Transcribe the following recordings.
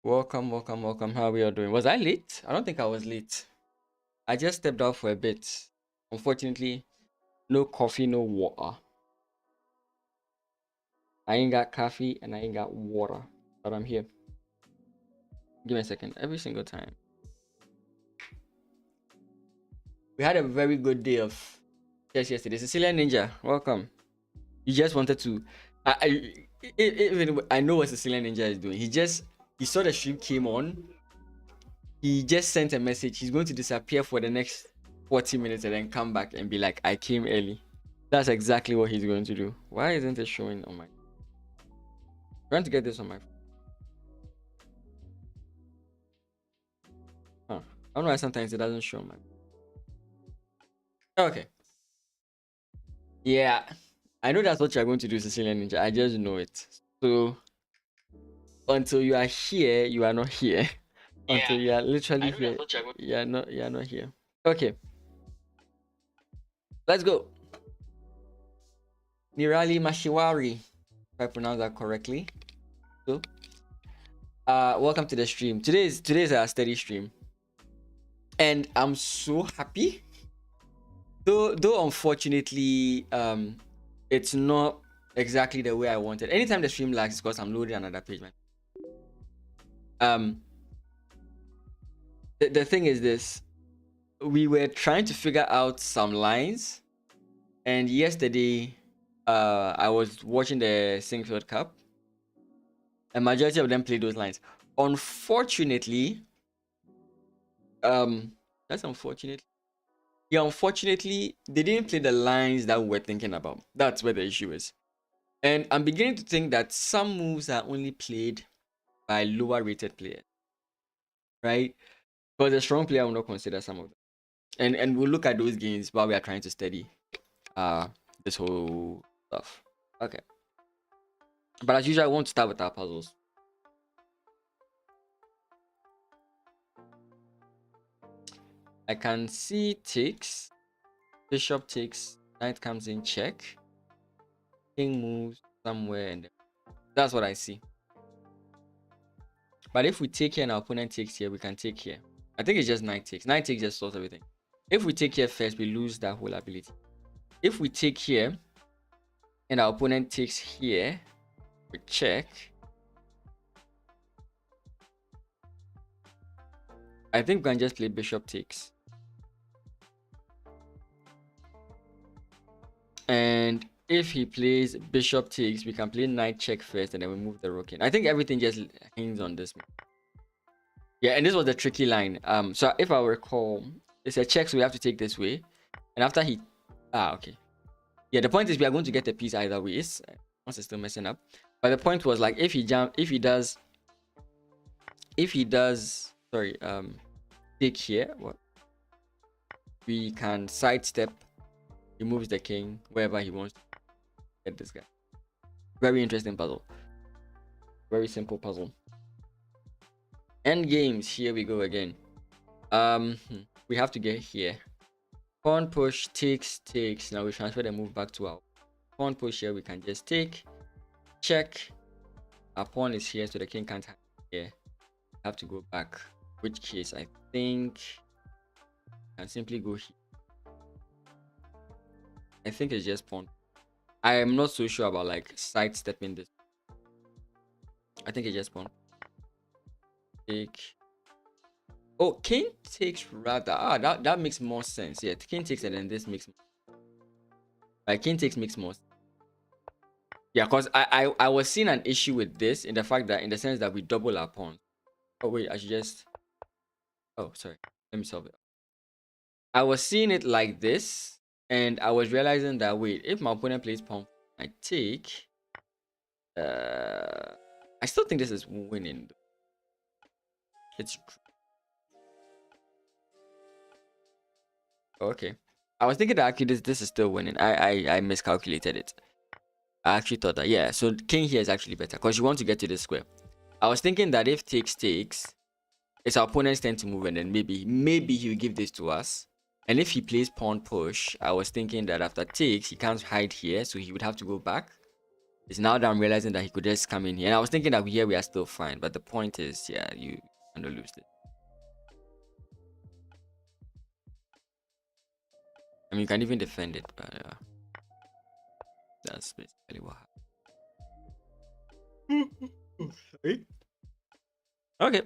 Welcome, welcome, welcome. How are we all doing? Was I late? I don't think I was late. I just stepped out for a bit. Unfortunately, no coffee, no water. I ain't got coffee and I ain't got water, but I'm here. Give me a second. Every single time. We had a very good day of chess yesterday. Cecilia Ninja, welcome. You just wanted to. Even I know what Cecilia Ninja is doing. He saw the stream came on. He just sent a message. He's going to disappear for the next 40 minutes and then come back and be like, I came early. That's exactly what he's going to do. Why isn't it showing on my... I'm trying to get this on my... Huh. I don't know why sometimes it doesn't show on my... Okay. Yeah. I know that's what you're going to do, Sicilian Ninja. I just know it. So, until you are here, you are not here. Yeah. Until you are literally here, you are not here. Okay. Let's go. Nirali Mashiwari, if I pronounce that correctly. So, welcome to the stream. Today's our steady stream, and I'm so happy. Though unfortunately, it's not exactly the way I wanted. Anytime the stream lags, it's because I'm loading another page, man. The thing is this: we were trying to figure out some lines, and yesterday, I was watching the Singfield Cup. A majority of them played those lines. Unfortunately, that's unfortunate. Yeah, unfortunately, they didn't play the lines that we were thinking about. That's where the issue is. And I'm beginning to think that some moves are only played by lower rated players, right? Because a strong player will not consider some of them. And we'll look at those games while we are trying to study this whole stuff. Okay. But as usual, I want to start with our puzzles. I can see takes, bishop takes, knight comes in, check, king moves somewhere, and that's what I see. But if we take here and our opponent takes here, we can take here. I think it's just knight takes. Knight takes just sorts everything. If we take here first, we lose that whole ability. If we take here and our opponent takes here, we check. I think we can just play bishop takes. And if he plays bishop takes, we can play knight check first and then we move the rook in. I think everything just hangs on this one. Yeah, and this was the tricky line. So if I recall, it's a check, so we have to take this way. And after he... okay. Yeah, the point is we are going to get a piece either way. Once it's still messing up. But the point was like if he does sorry, take here, what? We can sidestep. He moves the king wherever he wants to get this guy. Very interesting puzzle. Very simple puzzle. End games. Here we go again. We have to get here. Pawn push, takes. Now we transfer the move back to our pawn push here. We can just take, check. Our pawn is here, so the king can't have here. Have to go back. Which case I think I can simply go here. I think it's just pawn. I am not so sure about like sidestepping this. I think it's just pawn. Take. Oh, king takes rather. That makes more sense. Yeah, king takes and then this makes. Like king takes makes more sense. Yeah, because I was seeing an issue with this in the fact that in the sense that we double our pawn. Oh wait, I should just. Oh sorry, let me solve it. I was seeing it like this, and I was realizing that wait, if my opponent plays pawn, I take. I still think this is winning. It's okay. I was thinking that actually this is still winning. I miscalculated it. I actually thought that yeah. So king here is actually better because you want to get to this square. I was thinking that if takes, it's our opponent's turn to move, and then maybe he'll give this to us. And if he plays pawn push, I was thinking that after takes, he can't hide here, so he would have to go back. It's now that I'm realizing that he could just come in here. And I was thinking that here we are still fine, but the point is, yeah, you kind of lose it. I mean, you can even defend it, but that's basically what happened. Sorry. Okay.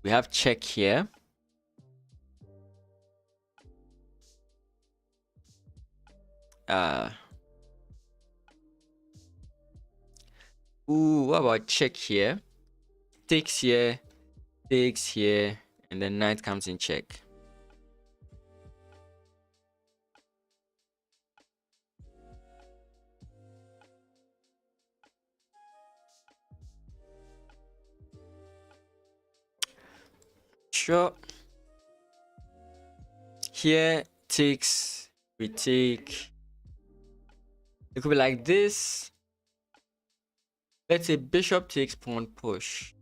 We have check here. What about check here? Takes here, and then knight comes in check. Sure. Here takes, we take. It could be like this. Let's say bishop takes pawn push.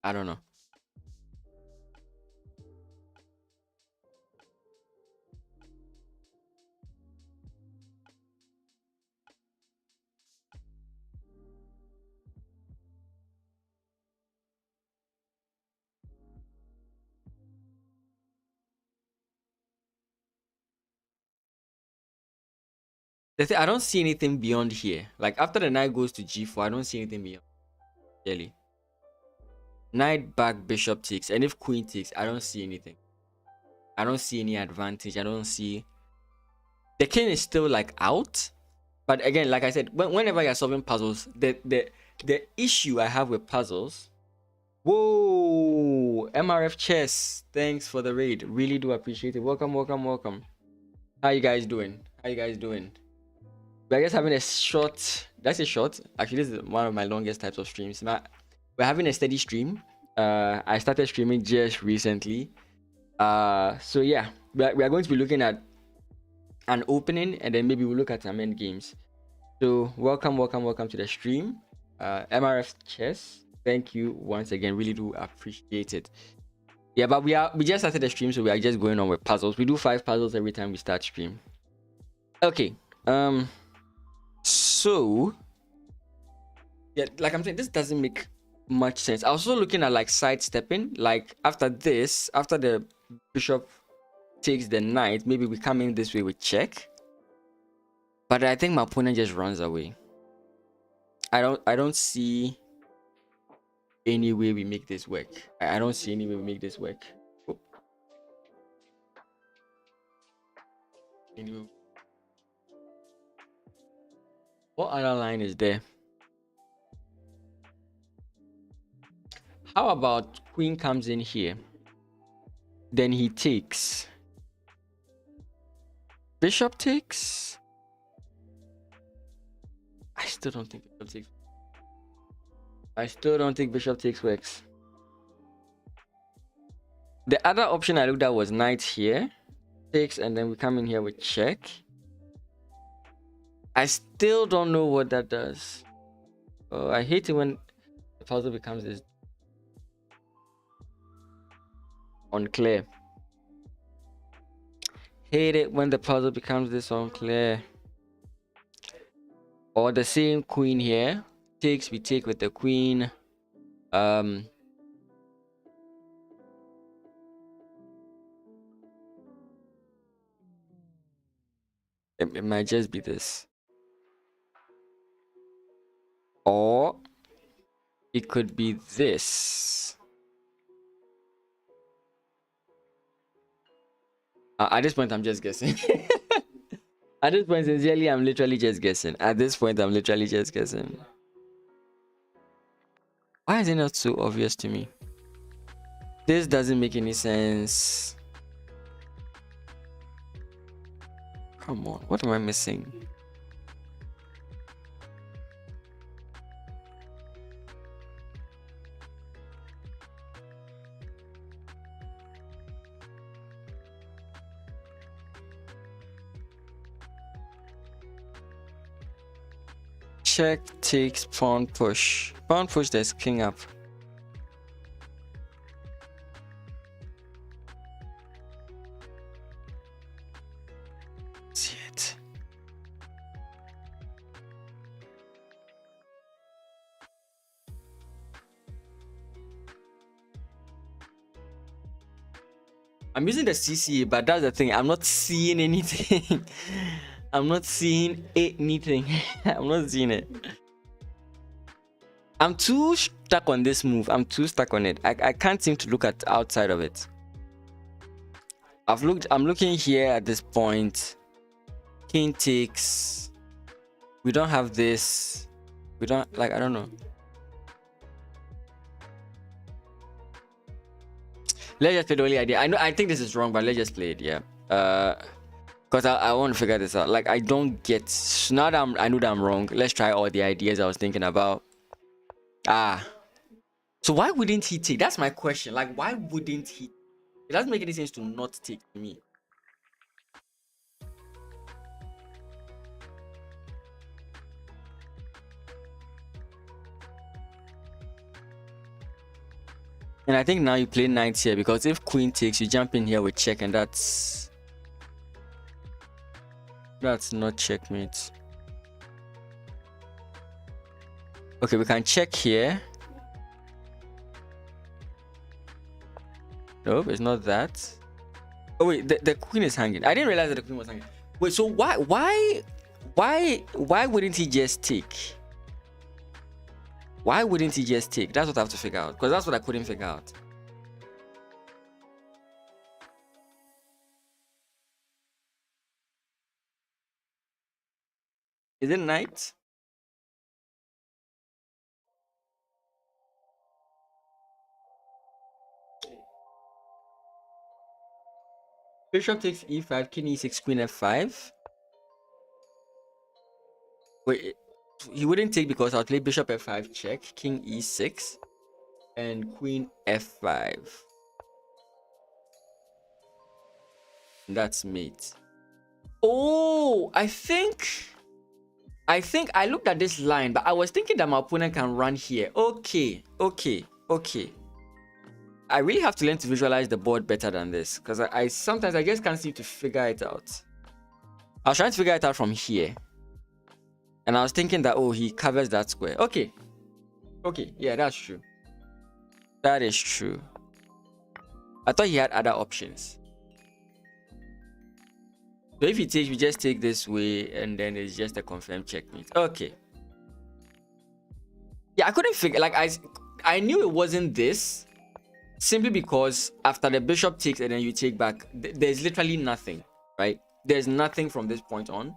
I don't know. I don't see anything beyond here. Like after the knight goes to g4, I don't see anything beyond. Really. Knight back, bishop takes, and if queen takes, I don't see anything. I don't see any advantage. I don't see. The king is still like out, but again, like I said, whenever you're solving puzzles, the issue I have with puzzles. Whoa, MRF chess, thanks for the raid. Really do appreciate it. Welcome. How you guys doing? We're just having a short. That's a short. Actually, this is one of my longest types of streams. We're having a steady stream. I started streaming just recently. So yeah, we are going to be looking at an opening, and then maybe we'll look at some end games. So welcome to the stream. MRF Chess. Thank you once again. Really do appreciate it. Yeah, but we just started the stream, so we are just going on with puzzles. We do 5 puzzles every time we start stream. Okay. So yeah, like I'm saying, this doesn't make much sense. I was also looking at like sidestepping. Like after this, after the bishop takes the knight, maybe we come in this way with check. But I think my opponent just runs away. I don't see any way we make this work. I don't see any way we make this work. Oh. Anyway. What other line is there? How about queen comes in here? Then he takes. Bishop takes. I still don't think bishop takes. I still don't think bishop takes works. The other option I looked at was knight here. Takes, and then we come in here with check. I still don't know what that does. Oh, I hate it when the puzzle becomes this unclear. Hate it when the puzzle becomes this unclear. Or the same queen here. Takes, we take with the queen. It might just be this. Or it could be this. At this point, I'm just guessing. At this point, sincerely, I'm literally just guessing. At this point, I'm literally just guessing. Why is it not so obvious to me? This doesn't make any sense. Come on, what am I missing? Check takes pawn push. Pawn push, there's king up. See it. I'm using the CCA, but that's the thing. I'm not seeing anything. I'm not seeing anything. I'm not seeing it. I'm too stuck on this move. I'm too stuck on it. I can't seem to look at outside of it. I'm looking here at this point. King takes. We don't have this. We don't, like, I don't know. Let's just play the only idea. I think this is wrong, but let's just play it, yeah. Because I want to figure this out. Like, I don't get... Now that I know that I'm wrong, let's try all the ideas I was thinking about. So why wouldn't he take? That's my question. Like, why wouldn't he? It doesn't make any sense to not take to me. And I think now you play knight here, because if queen takes, you jump in here with check, and that's not checkmate. Okay, we can check here. Nope, it's not that. Oh wait, the queen is hanging. I didn't realize that the queen was hanging. Wait, so why wouldn't he just take? Why wouldn't he just take? That's what I have to figure out, because that's what I couldn't figure out. Is it knight? Bishop takes e5, king e6, queen f5. Wait, he wouldn't take because I'll play bishop f5 check, king e6, and queen f5. That's mate. Oh, I think I think I looked at this line, but I was thinking that my opponent can run here. Okay. I really have to learn to visualize the board better than this, because I sometimes I just can't seem to figure it out. I was trying to figure it out from here, and I was thinking that, oh, he covers that square. Okay, yeah, that's true. That is true. I thought he had other options. So if he takes, we just take this way, and then it's just a confirmed checkmate. Okay. Yeah, I couldn't figure, like, I knew it wasn't this, simply because after the bishop takes and then you take back, there's literally nothing, right? There's nothing from this point on.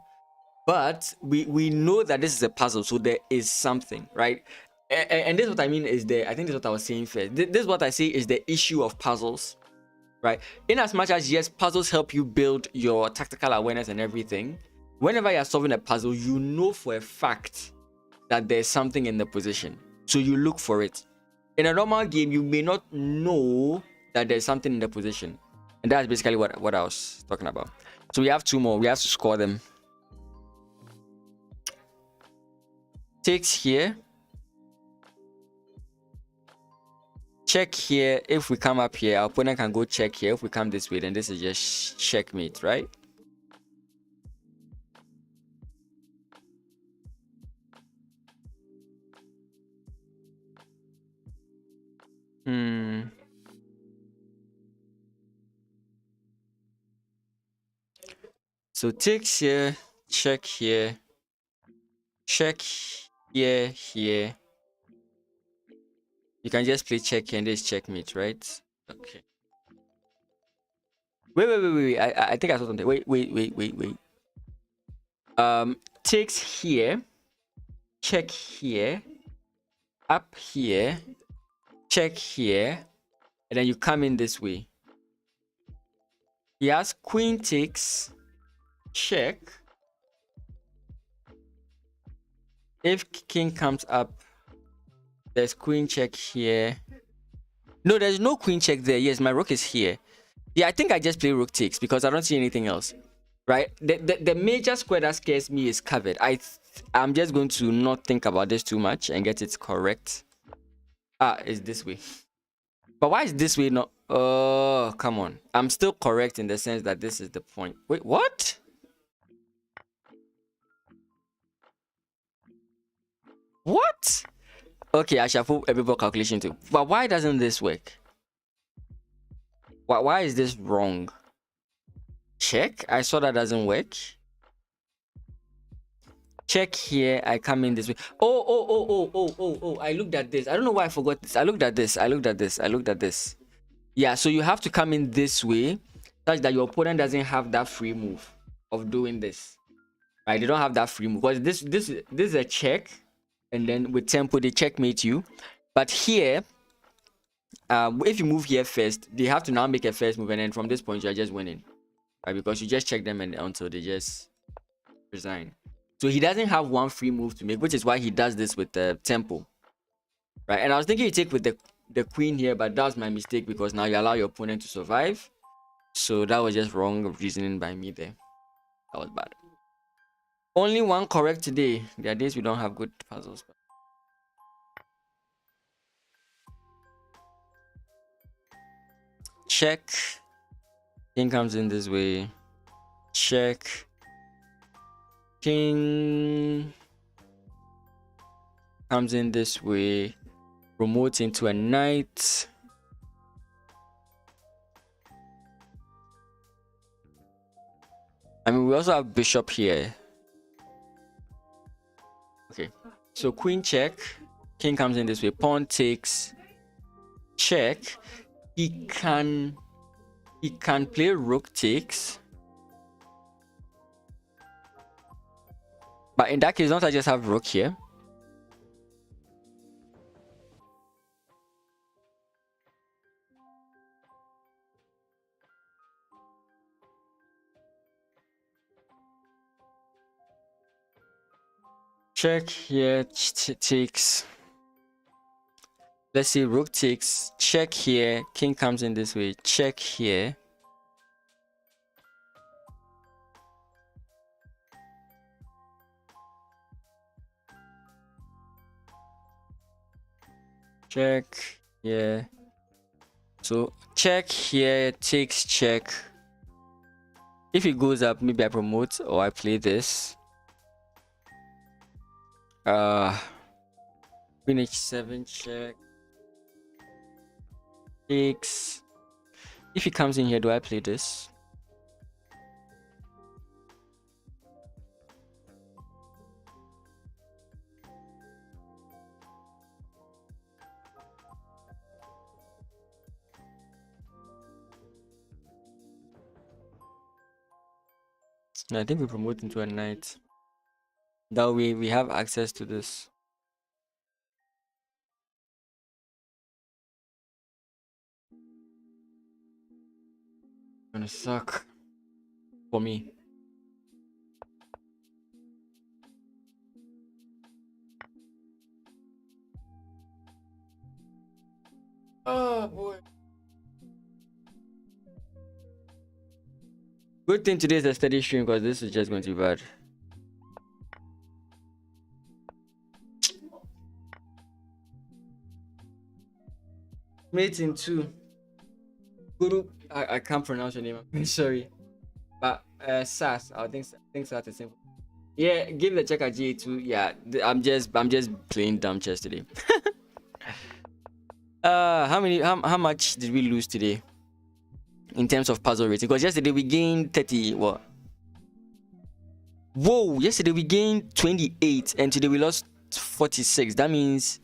But we know that this is a puzzle, so there is something, right? And this is what I mean is I think this is what I was saying first. This is what I say is the issue of puzzles, right? In as much as, yes, puzzles help you build your tactical awareness and everything, whenever you're solving a puzzle, you know for a fact that there's something in the position, so you look for it. In a normal game, you may not know that there's something in the position, and that's basically what I was talking about. So we have two more. We have to score them. Takes here. Check here. If we come up here, our opponent can go check here. If we come this way, then this is just checkmate, right? So takes here, check here, check here, here. You can just play check here and this checkmate, right? Okay. Wait. I think I saw something. Wait. Takes here, check here, up here, check here, and then you come in this way. He has queen takes, check. If king comes up, there's queen check here. No, there's no queen check there. Yes, my rook is here. Yeah, I think I just play rook takes because I don't see anything else, right? The major square that scares me is covered. I'm just going to not think about this too much and get it correct. It's this way. But why is this way not? Oh, come on. I'm still correct in the sense that this is the point. Wait, what? What? Okay, I shall put a bit more calculation too. But why doesn't this work? Why is this wrong? Check. I saw that doesn't work. Check here. I come in this way. Oh. I looked at this. I don't know why I forgot this. I looked at this. Yeah, so you have to come in this way such that your opponent doesn't have that free move of doing this. Right? They don't have that free move. Because this is a check. And then with tempo, they checkmate you. But here, if you move here first, they have to now make a first move. And then from this point, you're just winning. Right? Because you just check them until they just resign. So he doesn't have one free move to make, which is why he does this with the tempo. Right? And I was thinking you take with the queen here, but that was my mistake because now you allow your opponent to survive. So that was just wrong reasoning by me there. That was bad. Only one correct today. There are days we don't have good puzzles. Check. King comes in this way. Check. King comes in this way. Promotes into a knight. I mean, we also have bishop here. Okay, so queen check. King comes in this way. Pawn takes. Check. He can play rook takes. But in that case, don't I just have rook here? Check here, takes. Let's see, rook takes. Check here. King comes in this way. Check here. check here. So check here takes check. If it goes up, maybe I promote or I play this. Queen h7 check. Takes. If he comes in here, do I play this? No, I think we promote into a knight. That way we have access to this. Gonna suck for me. Oh boy. Good thing today is a steady stream because this is just going to be bad. Mate in 2. Guru, I can't pronounce your name. I'm sorry. But SAS, I think SAS is simple. Yeah, give the check at GA2. Yeah, I'm just playing dumb chess today. How much did we lose today? In terms of puzzle rating, because yesterday we gained 30. What? Whoa! Yesterday we gained 28, and today we lost 46. That means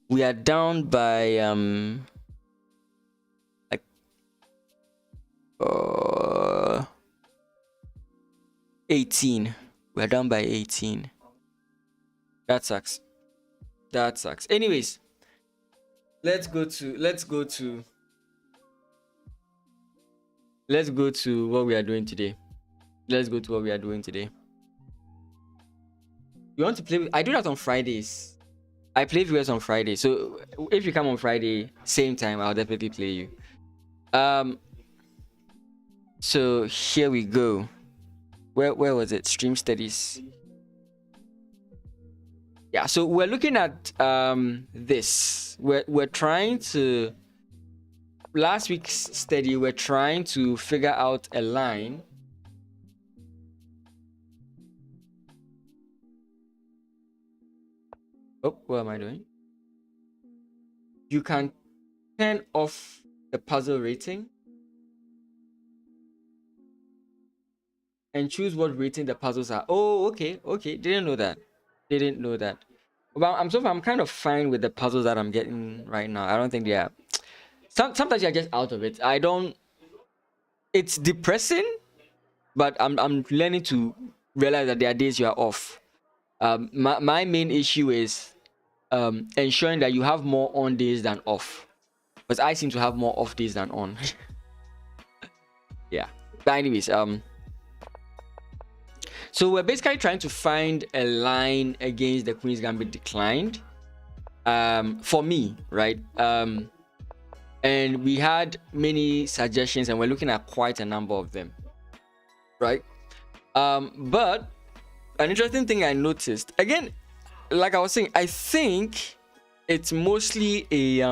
we are down by 18. We are down by 18. That sucks. That sucks. Anyways, let's go to what we are doing today. You want to play? I do that on Fridays. I play viewers on Friday. So if you come on Friday, same time, I'll definitely play you. So here we go. Where was it? Stream studies. Yeah, so we're looking at this. We're trying to, last week's study, we're trying to figure out a line what am I doing? You can turn off the puzzle rating and choose what rating the puzzles are. Oh, okay. Didn't know that. Well, I'm kind of fine with the puzzles that I'm getting right now. I don't think they are. Sometimes you're just out of it. It's depressing, but I'm learning to realize that there are days you are off. My main issue is ensuring that you have more on days than off, because I seem to have more off days than on. Yeah, but anyways, so we're basically trying to find a line against the Queen's Gambit declined, for me, right? And we had many suggestions and we're looking at quite a number of them, right? But an interesting thing I noticed, again, like I was saying, I think it's mostly a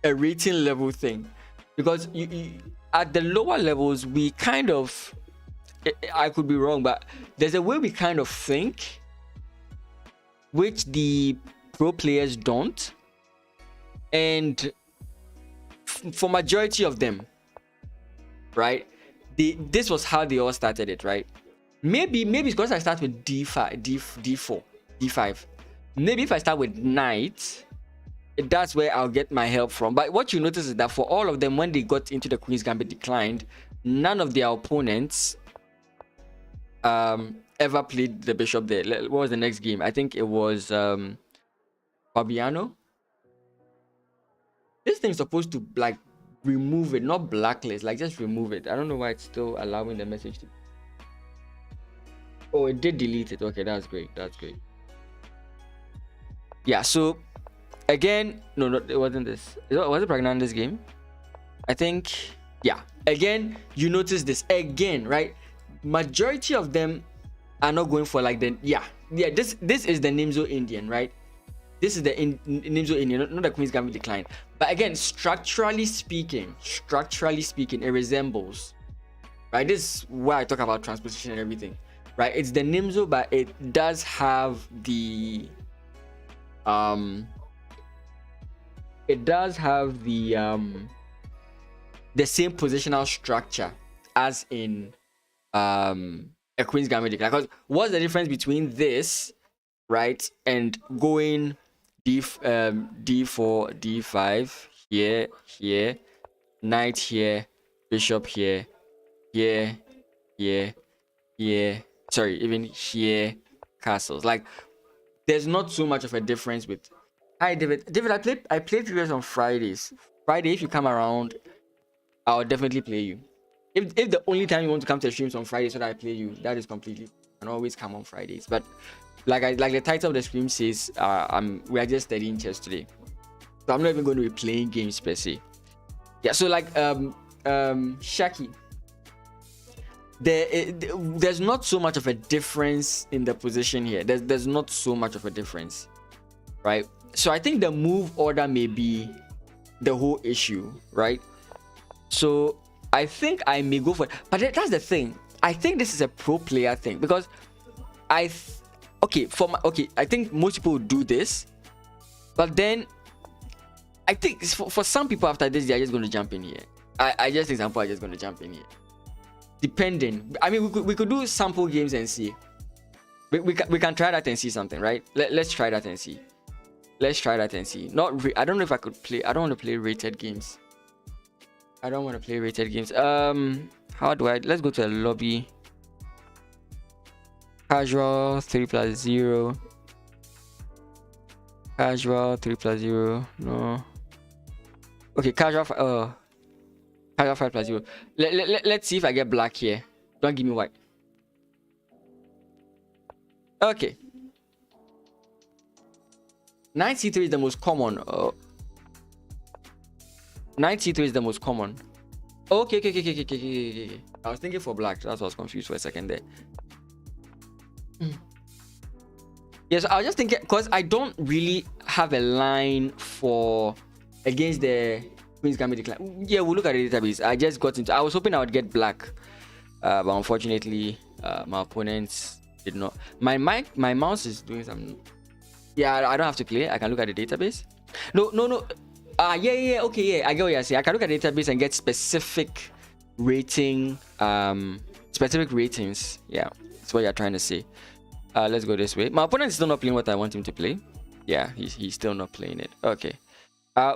rating level thing, because you at the lower levels we kind of, I could be wrong, but there's a way we kind of think which the pro players don't, and for majority of them, right, this was how they all started it, right? Maybe it's because I start with d5, d4, d5. Maybe if I start with knight, that's where I'll get my help from. But what you notice is that for all of them, when they got into the Queen's Gambit declined, none of their opponents ever played the bishop there. What was the next game? I think it was Fabiano. This thing's supposed to like remove it, not blacklist, like just remove it. I don't know why it's still allowing the message to. Oh, it did delete it. Okay, that's great. Yeah, so again, no, it wasn't this. Was it Pragnanda's game? I think, yeah. Again, you notice this again, right? Majority of them are not going for like the, yeah, this is the Nimzo Indian, right? This is the Nimzo Indian, not the Queen's Gambit decline. But again, structurally speaking, it resembles. Right, this is where I talk about transposition and everything. Right, it's the Nimzo, but it does have the the same positional structure as in a Queen's Gambit decline. Because what's the difference between this, right, and going d4, d5 here, knight here, bishop here, here, sorry, even here, castles. Like, there's not so much of a difference with. Hi, David. I played viewers on Fridays. Friday, if you come around, I'll definitely play you. If the only time you want to come to the streams on Fridays so that I play you, that is completely. And always come on Fridays. But like the title of the stream says, we are just studying chess today, so I'm not even going to be playing games per se. Yeah. So like Shaki, there's not so much of a difference in the position here. There's not so much of a difference, right? So I think the move order may be the whole issue, right? So I think I may go for it. But that's the thing. I think this is a pro player thing, because I think most people would do this, but then I think for some people after this they're just going to jump in here. I just think some people are just going to jump in here. Depending, I mean, we could do sample games and see. We can try that and see something, right? Let's try that and see. I don't know if I could play. I don't want to play rated games. How do I? Let's go to a lobby. Casual 3+0. Casual 3+0. No. Okay, casual 5+0. Let's see if I get black here. Don't give me white. Okay. Knight c3 is the most common. Knight c3 is the most common. Okay. I was thinking for black. That's why I was confused for a second there. Yes, I was just thinking, because I don't really have a line for against the Queen's Gambit decline. Yeah, we'll look at the database. I was hoping I would get black, but unfortunately, my opponents did not. My mouse is doing some. Yeah, I don't have to play. I can look at the database. No. Yeah. Okay, yeah. I get what you're saying. I can look at the database and get specific rating, specific ratings. Yeah, that's what you're trying to say. Let's go this way. My opponent is still not playing what I want him to play. Yeah, he's still not playing it. Okay.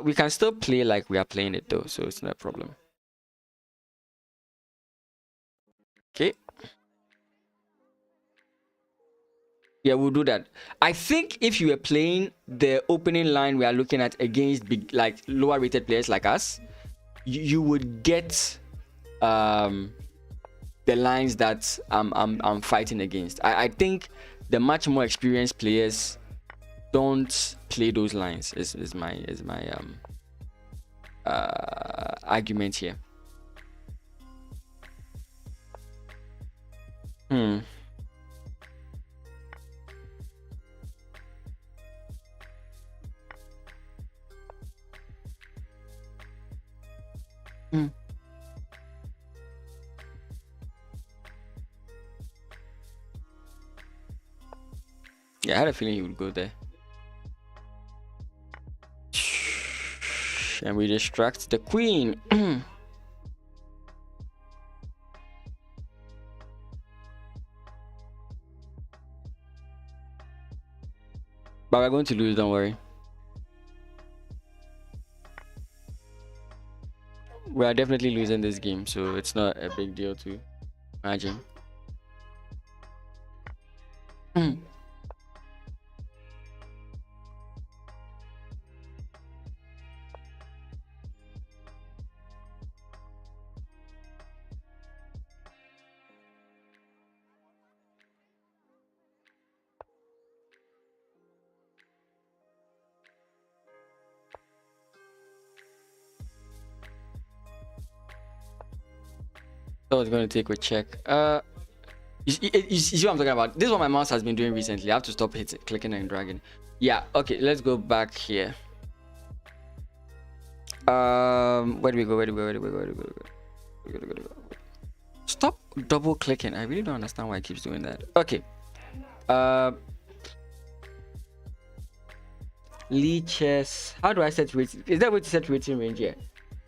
We can still play like we are playing it though, so it's not a problem. Okay. Yeah, we'll do that. I think if you were playing the opening line we are looking at against big, like lower rated players like us, you would get the lines that I'm fighting against. I think the much more experienced players don't play those lines. Is my argument here. Yeah, I had a feeling he would go there. And we distract the queen. But we're going to lose, don't worry. We are definitely losing this game, so it's not a big deal to imagine. So it's going to take a check. You see what I'm talking about? This is what my mouse has been doing recently. I have to stop clicking and dragging. Yeah, okay, let's go back here. Where do we go? Stop double clicking. I really don't understand why it keeps doing that. Okay. Leeches. How do I set rating? Is there a way to set rating range here?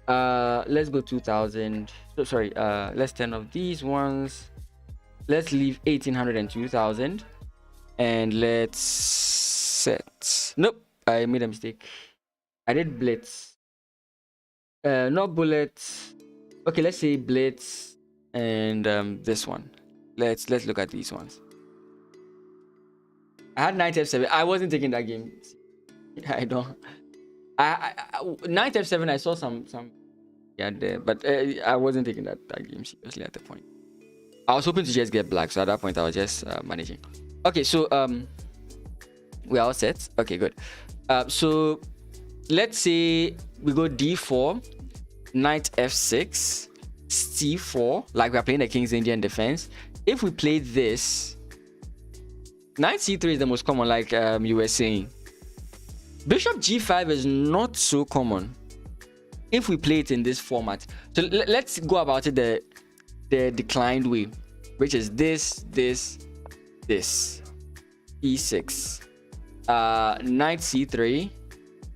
Let's go 2000. So sorry. Let's turn off these ones. Let's leave 1800 and 2000, and let's set. Nope, I made a mistake. I did blitz. Not bullets. Okay, let's say blitz and this one. Let's look at these ones. I had knight f7. I wasn't taking that game. I don't. Knight f7. I saw some there, but I wasn't taking that game seriously at the point. I was hoping to just get black, so at that point I was just managing. Okay, so we're all set. Okay, good. So let's say we go d4, knight f6, c4, like we're playing the King's Indian defense. If we play this, knight c3 is the most common, like you were saying. Bishop g5 is not so common if we play it in this format. So let's go about it the declined way, which is this, e6, knight c3,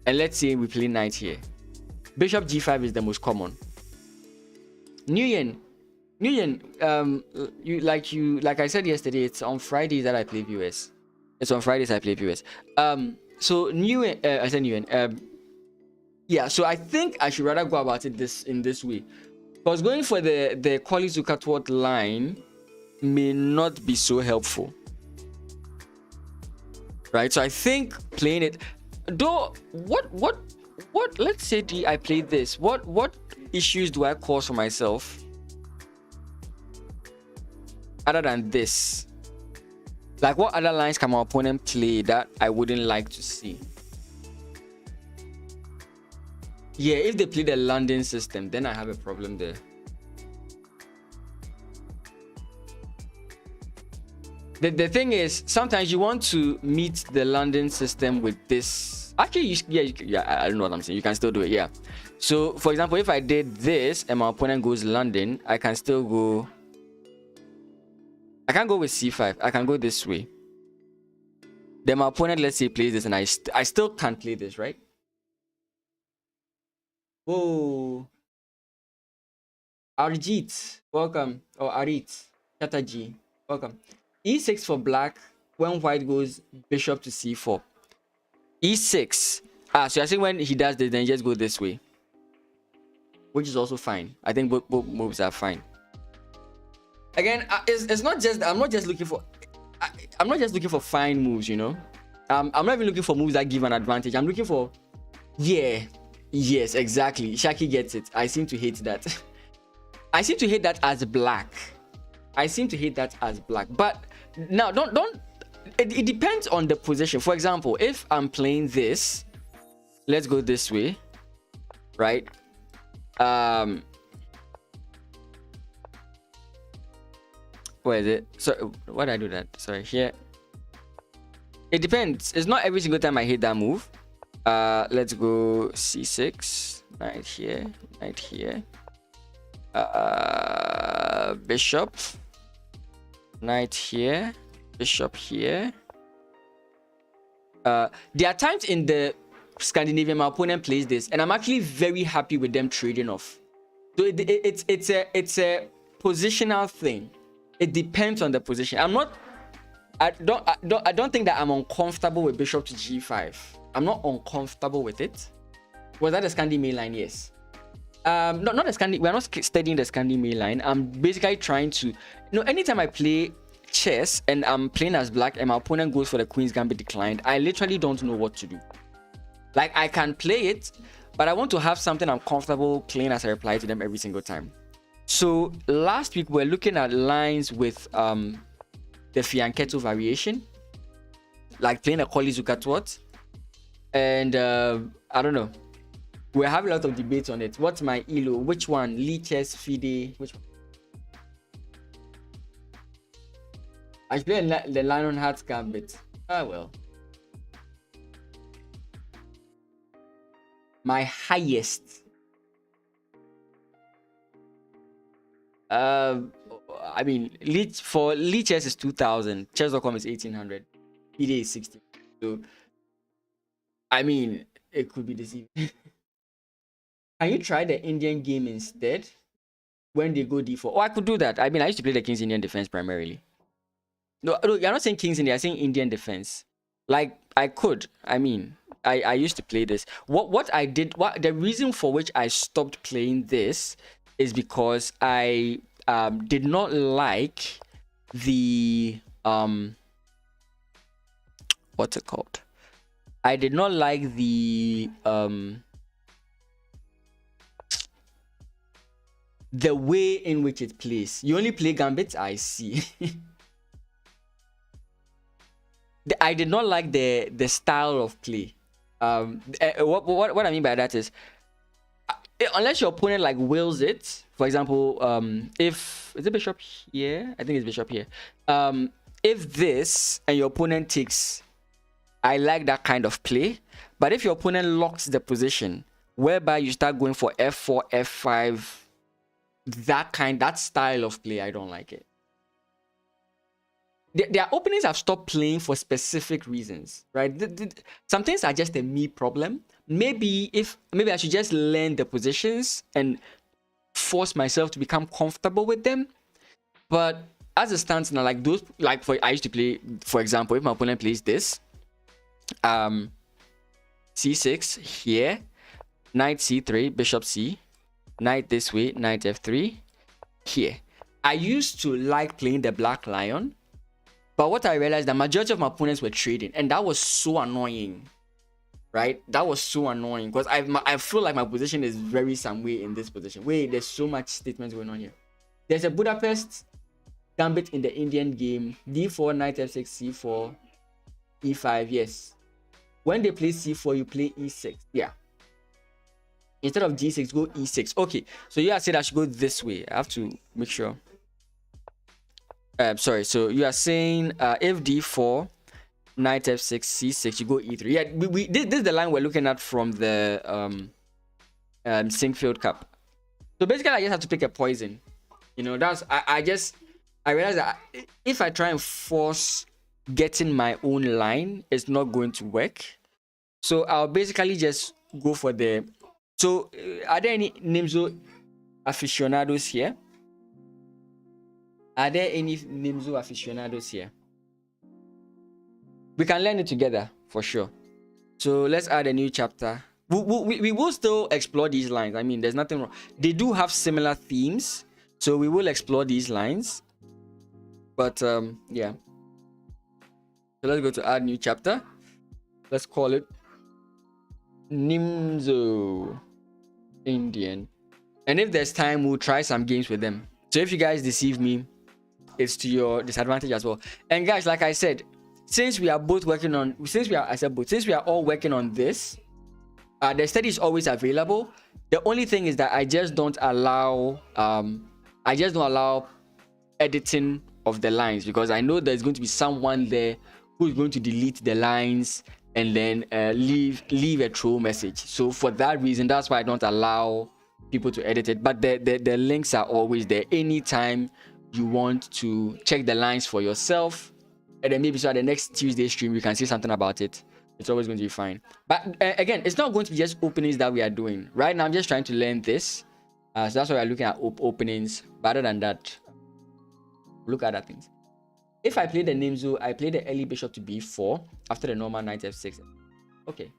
and let's say we play knight here. Bishop g5 is the most common. Nguyen, like I said yesterday, it's on Fridays that I play VS. It's on Fridays I play VS. So Nguyen, I said Nguyen. Yeah, so I think I should rather go about it in this way. Because going for the Collie Zukertort line may not be so helpful. Right? So I think playing it, though, what let's say I played this. What issues do I cause for myself other than this? Like, what other lines can my opponent play that I wouldn't like to see? Yeah, if they play the London system, then I have a problem there. The thing is, sometimes you want to meet the London system with this. Actually, yeah, I don't know what I'm saying. You can still do it, yeah. So, for example, if I did this and my opponent goes London, I can still go. I can't go with c5. I can go this way. Then my opponent, let's say, plays this, and I still can't play this, right? Whoa. Arjit, welcome. Or Arit, Chatterjee, welcome. E6 for black when white goes bishop to c4. E6. So I think when he does this, then he just go this way, which is also fine. I think both moves are fine. Again, it's not just. I'm not just looking for fine moves, you know. I'm not even looking for moves that give an advantage. I'm looking for, yes, exactly. Shaki gets it. I seem to hate that. I seem to hate that as black. But now, don't. It depends on the position. For example, if I'm playing this, let's go this way, right? Where is it? So why did I do that? Sorry, here. It depends. It's not every single time I hit that move. Let's go c6, knight here, bishop, knight here, bishop here. There are times in the Scandinavian my opponent plays this, and I'm actually very happy with them trading off. So it's a positional thing. It depends on the position. I don't think that I'm uncomfortable with bishop to g5. I'm not uncomfortable with it. Was that the Scandi main line? Yes. Not the Scandi. We're not studying the Scandi main line. I'm basically trying to, anytime I play chess and I'm playing as black and my opponent goes for the Queen's Gambit declined, I literally don't know what to do. Like, I can play it, but I want to have something I'm comfortable playing as I reply to them every single time. So last week we're looking at lines with the Fianchetto variation, like playing a Collie Zukertort, and I don't know. We're having a lot of debates on it. What's my ELO? Which one? Leeches, FIDE? Which one? I should play the Lionheart's Gambit. Ah, well. My highest. I mean, for Chess is 2000. Chess.com is 1800. PD is 60. So, I mean, it could be deceiving. Can you try the Indian game instead when they go d4? Oh, I could do that. I mean, I used to play the King's Indian defense primarily. No, you're not saying King's Indian. You're saying Indian defense. Like, I could. I mean, I used to play this. What I did, the reason for which I stopped playing this is because I did not like the what's it called? I did not like the way in which it plays. You only play gambits, I see. I did not like the style of play. What I mean by that is, unless your opponent like wills it, for example, if is it bishop here, I think it's bishop here. If this and your opponent takes, I like that kind of play. But if your opponent locks the position, whereby you start going for f4, f5, that style of play, I don't like it. Their openings have stopped playing for specific reasons, right? Some things are just a me problem. Maybe I should just learn the positions and force myself to become comfortable with them. But as it stands now, like those, I used to play, for example, if my opponent plays this, c6 here, knight c3, bishop c, knight this way, knight f3 here. I used to like playing the black lion. But what I realized, the majority of my opponents were trading, and that was so annoying, right? That was so annoying because I feel like my position is very some way in this position. Wait, there's so much statements going on here. There's a Budapest gambit in the Indian game. D4, knight f6, c4, e5. Yes. When they play c4, you play e6. Yeah. Instead of g6, go e6. Okay. So you said I should go this way. I have to make sure. Sorry, so you are saying if d4, knight f6, c6, you go e3. Yeah, this is the line we're looking at from the Sinquefield Cup. So basically, I just have to pick a poison. You know, I realized that if I try and force getting my own line, it's not going to work. So I'll basically just go for the. So are there any Nimzo aficionados here? Are there any Nimzo aficionados here? We can learn it together for sure. So let's add a new chapter. We will still explore these lines. I mean, there's nothing wrong. They do have similar themes, so we will explore these lines. But yeah. So let's go to add new chapter. Let's call it Nimzo Indian. And if there's time, we'll try some games with them. So if you guys deceive me, it's to your disadvantage as well. And guys, like I said, since we are all working on this, the study is always available. The only thing is that I just don't allow editing of the lines, because I know there's going to be someone there who's going to delete the lines and then leave a troll message. So for that reason, that's why I don't allow people to edit it. But the links are always there anytime you want to check the lines for yourself, and then maybe so at the next Tuesday stream you can see something about it. It's always going to be fine. But again, it's not going to be just openings that we are doing right now. I'm just trying to learn this, so that's why we're looking at openings. But other than that, look at other things. If I play the Nimzo, I play the early bishop to b4 after the normal knight f6. Okay.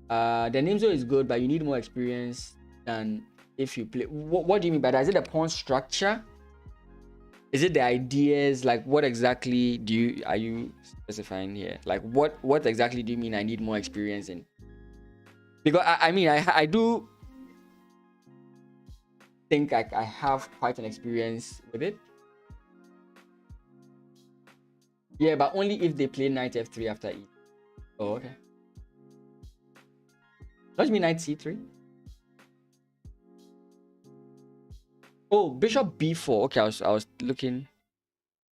The Nimzo is good, but you need more experience than if you play. What do you mean by that? Is it the pawn structure? Is it the ideas? Like, what exactly are you specifying here? Like, what exactly do you mean I need more experience in? Because I mean, I do think I have quite an experience with it. Yeah, but only if they play knight f3 after e. Oh, okay. Don't you mean knight c3? Oh, bishop b4. Okay, I was looking.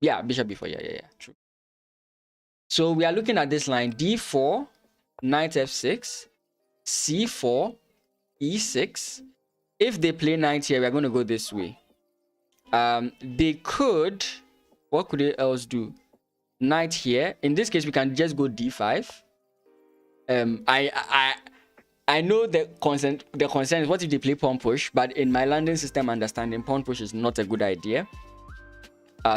Yeah, bishop b4. Yeah. True. So we are looking at this line: d4, knight f6, c4, e6. If they play knight here, we are going to go this way. They could. What could they else do? Knight here. In this case, we can just go d5. I know the concern is what if they play pawn push, but in my London system understanding, pawn push is not a good idea.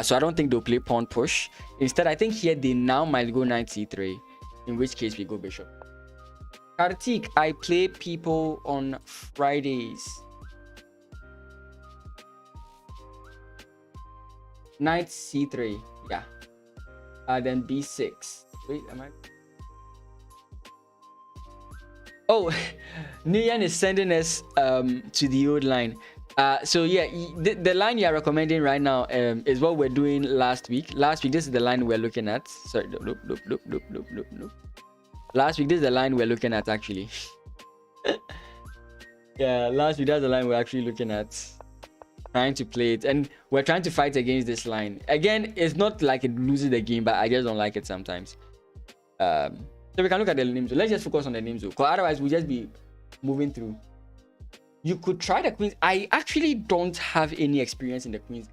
So I don't think they'll play pawn push. Instead, I think here they now might go knight c3, in which case we go bishop. Kartik, I play people on Fridays. Knight c3, yeah. Then b6. Wait, am I? Oh, Nian is sending us to the old line. So yeah, the line you're recommending right now is what we're doing last week. Last week, this is the line we're looking at. Sorry, nope. Last week, this is the line we're looking at actually. Yeah, last week that's the line we're actually looking at. Trying to play it, and we're trying to fight against this line. Again, it's not like it loses the game, but I just don't like it sometimes. So we can look at the Nimzo. Let's just focus on the Nimzo, because otherwise we'll just be moving through. You could try the Queens. I actually don't have any experience in the Queens.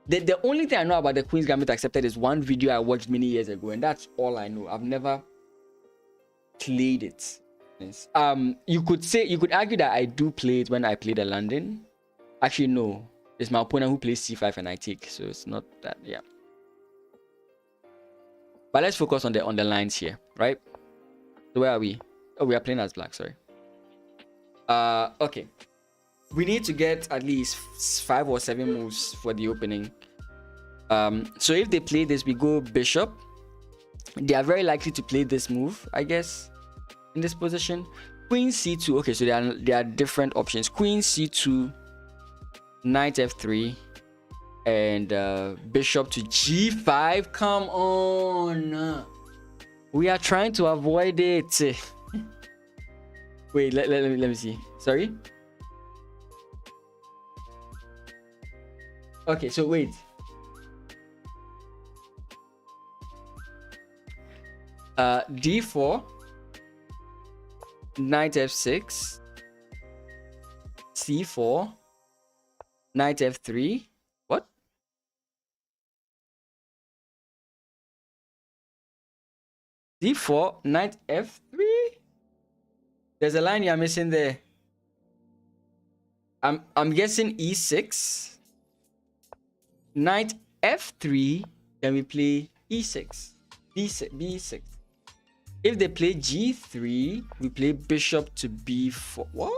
The only thing I know about the Queen's Gambit Accepted is one video I watched many years ago, and that's all I know. I've never played it. You could argue that I do play it when I play the London. Actually, no. It's my opponent who plays c5 and I take, so it's not that. Yeah. But let's focus on the lines here, right? So where are we? Oh, we are playing as black. Sorry. Okay. We need to get at least 5 or 7 moves for the opening. So if they play this, we go bishop. They are very likely to play this move, I guess, in this position. Queen c2. Okay, so there are different options. Queen c2, knight f3, and bishop to g5. Come on, we are trying to avoid it. Wait, let me see. Sorry. Okay, so wait. D4, knight f6, c4, knight f3. What? D4, knight f3. There's a line you're missing there. I'm guessing e6, knight f3. Then we play e6, b6. If they play g3, we play bishop to b4. What?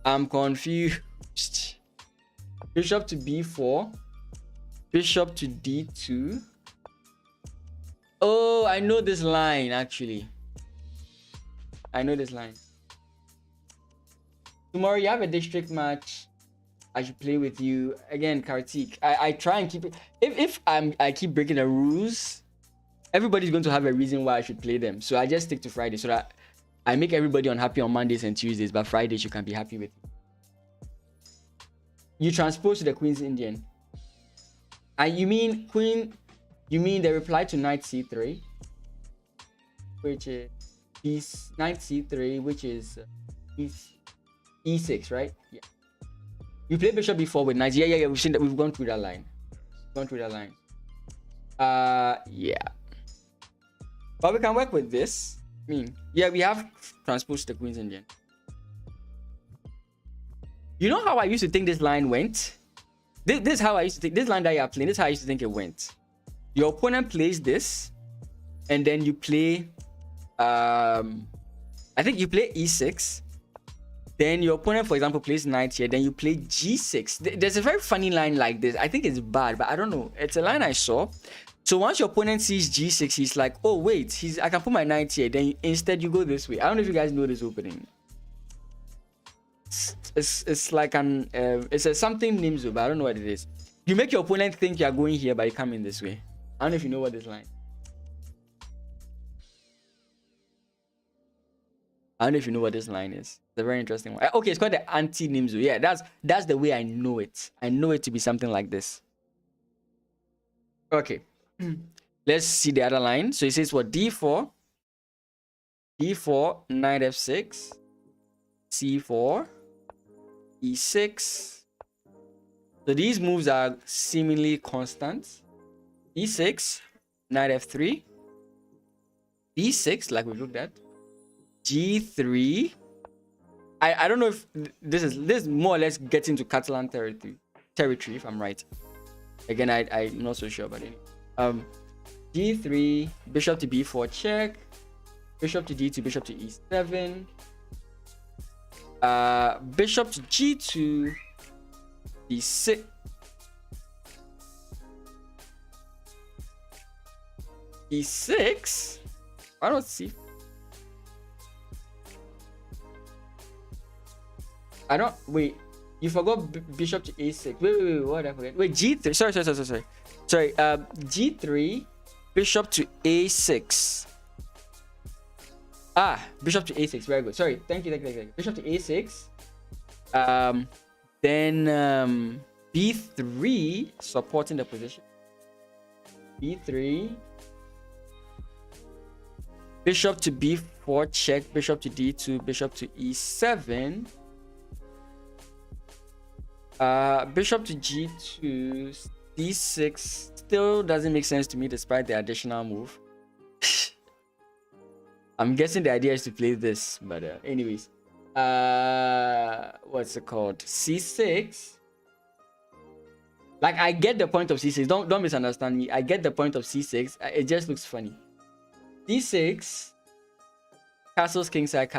I'm confused. Bishop to b4, bishop to d2. Oh, I know this line actually. I know this line. Tomorrow you have a district match. I should play with you again, Kartik. I try and keep it. If I keep breaking the rules, everybody's going to have a reason why I should play them. So I just stick to Friday so that I make everybody unhappy on Mondays and Tuesdays, but Fridays you can be happy with me. You transpose to the Queen's Indian. And you mean Queen? You mean the reply to knight c3, which is knight c3, which is e6, right? Yeah. You play bishop b4 with knight. Yeah. We've seen that. We've gone through that line. Yeah. But we can work with this. I mean, yeah, we have transposed the Queen's Indian. You know how I used to think this line went? This is how I used to think this line that you're playing. This is how I used to think it went. Your opponent plays this, and then you play. I think you play e6. Then your opponent, for example, plays knight here. Then you play g6. There's a very funny line like this. I think it's bad, but I don't know. It's a line I saw. So once your opponent sees g6, he's like, "Oh wait, I can put my knight here." Then instead you go this way. I don't know if you guys know this opening. It's like an it's a something Nimzo, but I don't know what it is. You make your opponent think you are going here, but you come in this way. I don't know if you know what this line. I don't know if you know what this line is. It's a very interesting one. Okay, it's called the anti-Nimzo. Yeah, that's the way I know it. I know it to be something like this. Okay. Let's see the other line. So it says what? D4, knight f6, c4, e6. So these moves are seemingly constant. e6, knight f3, b6, like we looked at, g3. I don't know if this is more or less getting to Catalan territory, if I'm right. Again, I'm not so sure, but anyway. G3, bishop to b4 check, bishop to d2, bishop to e7, bishop to g2, d6, e6. I don't see. I don't wait. You forgot bishop to a6. Wait. What did I forget? Wait, g3. Sorry. G3, bishop to a6. Bishop to a6. Very good. Sorry. Thank you. Bishop to a6. Then b3, supporting the position. b3. Bishop to b4 check. Bishop to d2. Bishop to e7. Bishop to g2, d6 still doesn't make sense to me despite the additional move. I'm guessing the idea is to play this, but anyways, what's it called? c6. Like, I get the point of c6. Don't misunderstand me. I get the point of c6. It just looks funny. d6, castles kingside.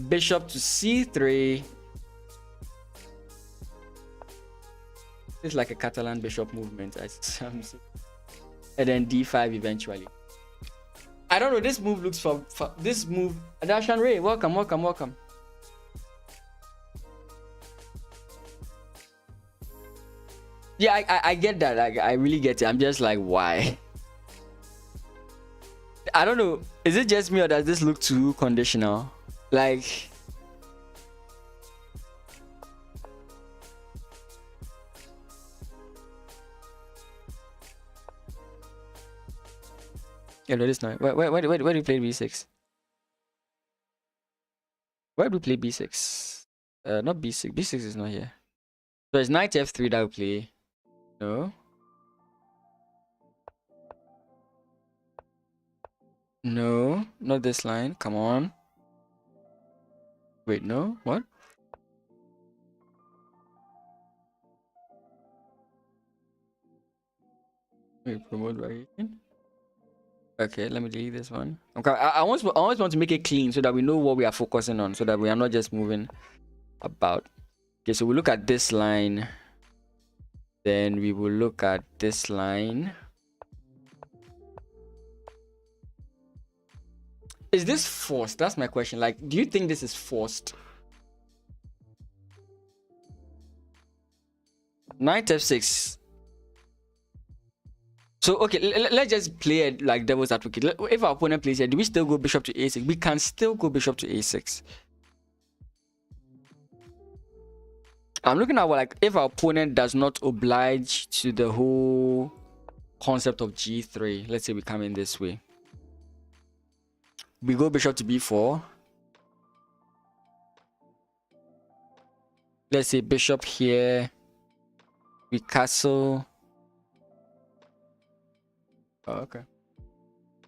Bishop to c3. It's like a Catalan bishop movement. And then d5 eventually. I don't know. This move looks for this move. Dashan Ray, welcome. Yeah, I get that. Like, I really get it. I'm just like, why? I don't know. Is it just me or does this look too conditional? Like, yeah, no, this not. Where do we play b6? Where do we play b6? Not b6. B6 is not here. So it's knight f3 that we play. No. No, not this line. Come on. Wait, no? What? Wait, promote variation. Okay, let me delete this one. Okay, I always want to make it clean so that we know what we are focusing on, so that we are not just moving about. Okay, so we look at this line. Then we will look at this line. Is this forced? That's my question. Like, do you think this is forced? Knight f6. So, okay, let's just play it like devil's advocate. If our opponent plays here, do we still go bishop to a6? We can still go bishop to a6. I'm looking at what, like, if our opponent does not oblige to the whole concept of g3. Let's say we come in this way. We go bishop to b4. Let's say bishop here. We castle. Oh, okay.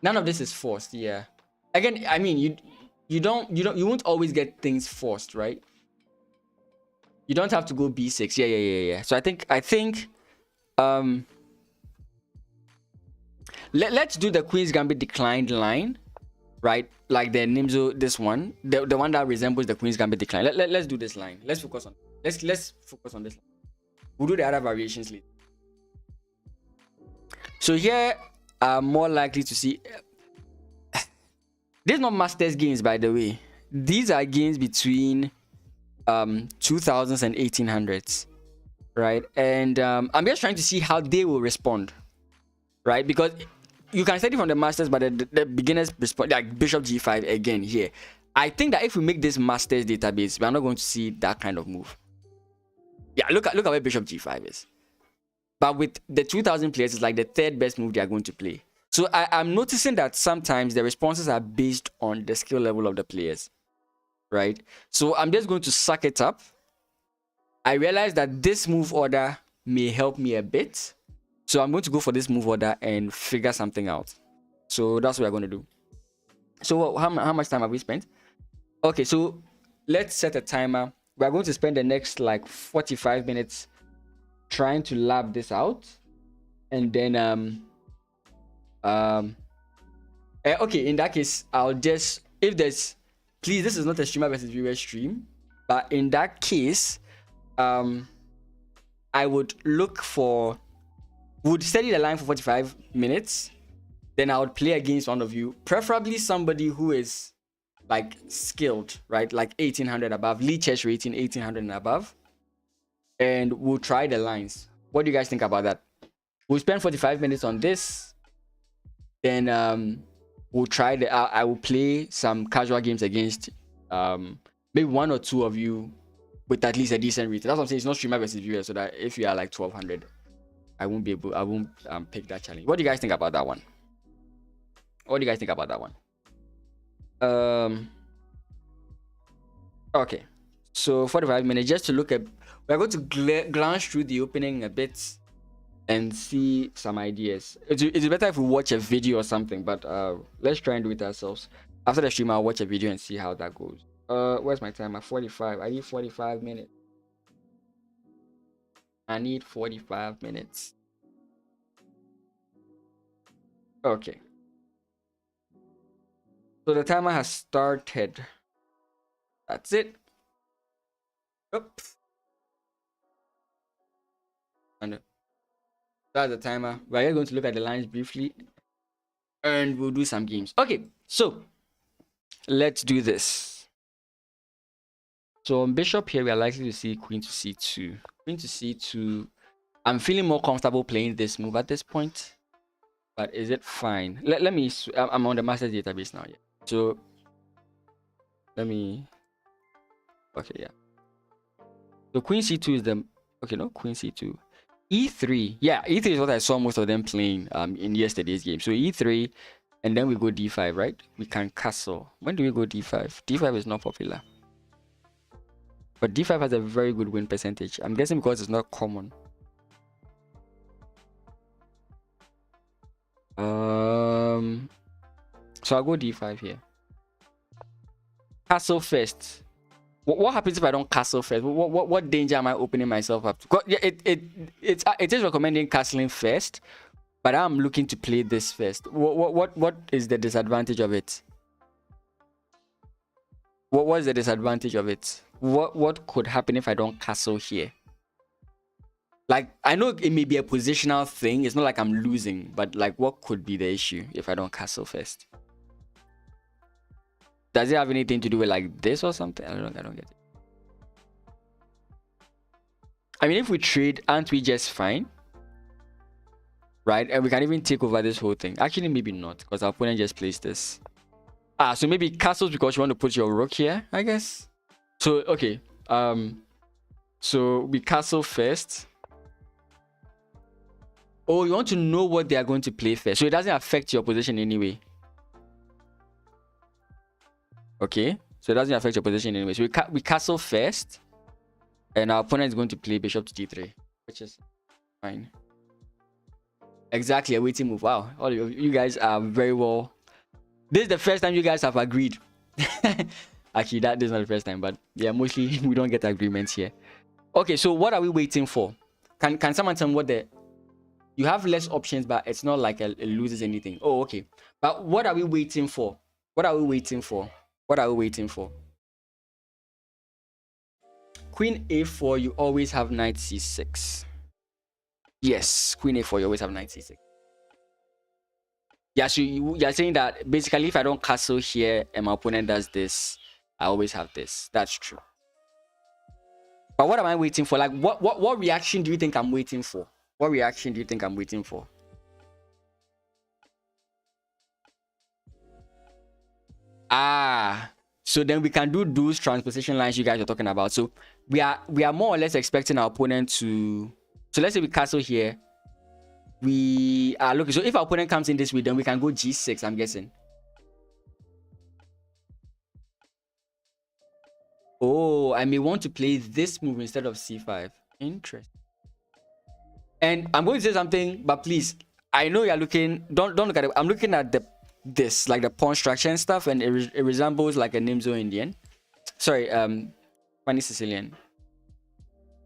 None of this is forced. Yeah. Again, I mean, you won't always get things forced, right? You don't have to go b6. Yeah. So I think let's do the Queen's Gambit declined line. Right, like the Nimzo, this one, the one that resembles the Queen's Gambit decline. Let's do this line. Let's focus on let's focus on this line. We'll do the other variations later. So here are more likely to see. These are not Masters games, by the way. These are games between 2000s and 1800s, right? And I'm just trying to see how they will respond, right? Because you can study from the masters, but the beginners response, like bishop g5 again here. I think that if we make this masters database, we are not going to see that kind of move. Yeah, look at where bishop g5 is. But with the 2000 players, it's like the third best move they are going to play. So I'm noticing that sometimes the responses are based on the skill level of the players, right? So I'm just going to suck it up. I realize that this move order may help me a bit. So I'm going to go for this move order and figure something out. So that's what we're going to do. So how much time have we spent? Okay, so let's set a timer. We're going to spend the next like 45 minutes trying to lab this out. And then okay, in that case, I'll just, if there's, please, this is not a streamer versus viewer stream, but in that case, I would look for, would study the line for 45 minutes, then I would play against one of you, preferably somebody who is like skilled, right? Like 1800 above, lead chess rating 1800 and above, and we'll try the lines. What do you guys think about that? We'll spend 45 minutes on this, then we'll try the, I will play some casual games against maybe one or two of you with at least a decent rating. That's what I'm saying. It's not streamer versus viewer, so that if you are like 1200, I won't pick that challenge. What do you guys think about that one? What do you guys think about that one? Okay, so 45 minutes just to look at, we're going to glance through the opening a bit and see some ideas. It's better if we watch a video or something, but let's try and do it ourselves. After the stream, I'll watch a video and see how that goes. Where's my timer? 45. I need 45 minutes. I need 45 minutes. Okay. So the timer has started. That's it. Oops. And that's the timer. We're going to look at the lines briefly, and we'll do some games. Okay, so let's do this. So on bishop here, we are likely to see queen to c2. Queen to c2. I'm feeling more comfortable playing this move at this point, but is it fine? Let me. I'm on the master's database now. Yeah. So let me. Okay, yeah. So queen c2 is the, okay, no, queen c2. e3, yeah, e3 is what I saw most of them playing in yesterday's game. So e3, and then we go d5, right? We can castle. When do we go d5? d5 is not popular, but d5 has a very good win percentage. I'm guessing because it's not common. So I'll go d5 here. Castle first. What happens if I don't castle first? What danger am I opening myself up to? Yeah, it is recommending castling first, but I'm looking to play this first. What is the disadvantage of it? What is the disadvantage of it? What could happen if I don't castle here? Like, I know it may be a positional thing. It's not like I'm losing, but like, what could be the issue if I don't castle first? Does it have anything to do with like this or something? I don't get it. I mean, if we trade, aren't we just fine? Right? And we can even take over this whole thing. Actually, maybe not, because our opponent just placed this. So maybe castles because you want to put your rook here, I guess. So, okay. So we castle first. Oh, you want to know what they are going to play first. So it doesn't affect your position anyway. Okay, so it doesn't affect your position anyway. So we castle first, and our opponent is going to play bishop to d3, which is fine. Exactly, a waiting move. Wow, all of you guys are very well. This is the first time you guys have agreed. Actually, this is not the first time, but yeah, mostly we don't get agreements here. Okay, so what are we waiting for? Can someone tell me what the... You have less options, but it's not like it loses anything. Oh, okay. But what are we waiting for? What are we waiting for? What are we waiting for? Queen a4, you always have knight c6. Yes, queen a4, you always have knight c6. Yeah, so you're saying that basically if I don't castle here and my opponent does this, I always have this. That's true. But what am I waiting for? Like, what reaction do you think I'm waiting for? What reaction do you think I'm waiting for? So then we can do those transposition lines you guys are talking about. So we are more or less expecting our opponent to. So let's say we castle here. We are looking. So if our opponent comes in this way, then we can go g6. I'm guessing. Oh, I may want to play this move instead of c5. Interesting. And I'm going to say something, but please, I know you're looking. Don't look at it. I'm looking at this like the pawn structure and stuff, and it resembles like a Nimzo Indian. Sorry, funny Sicilian.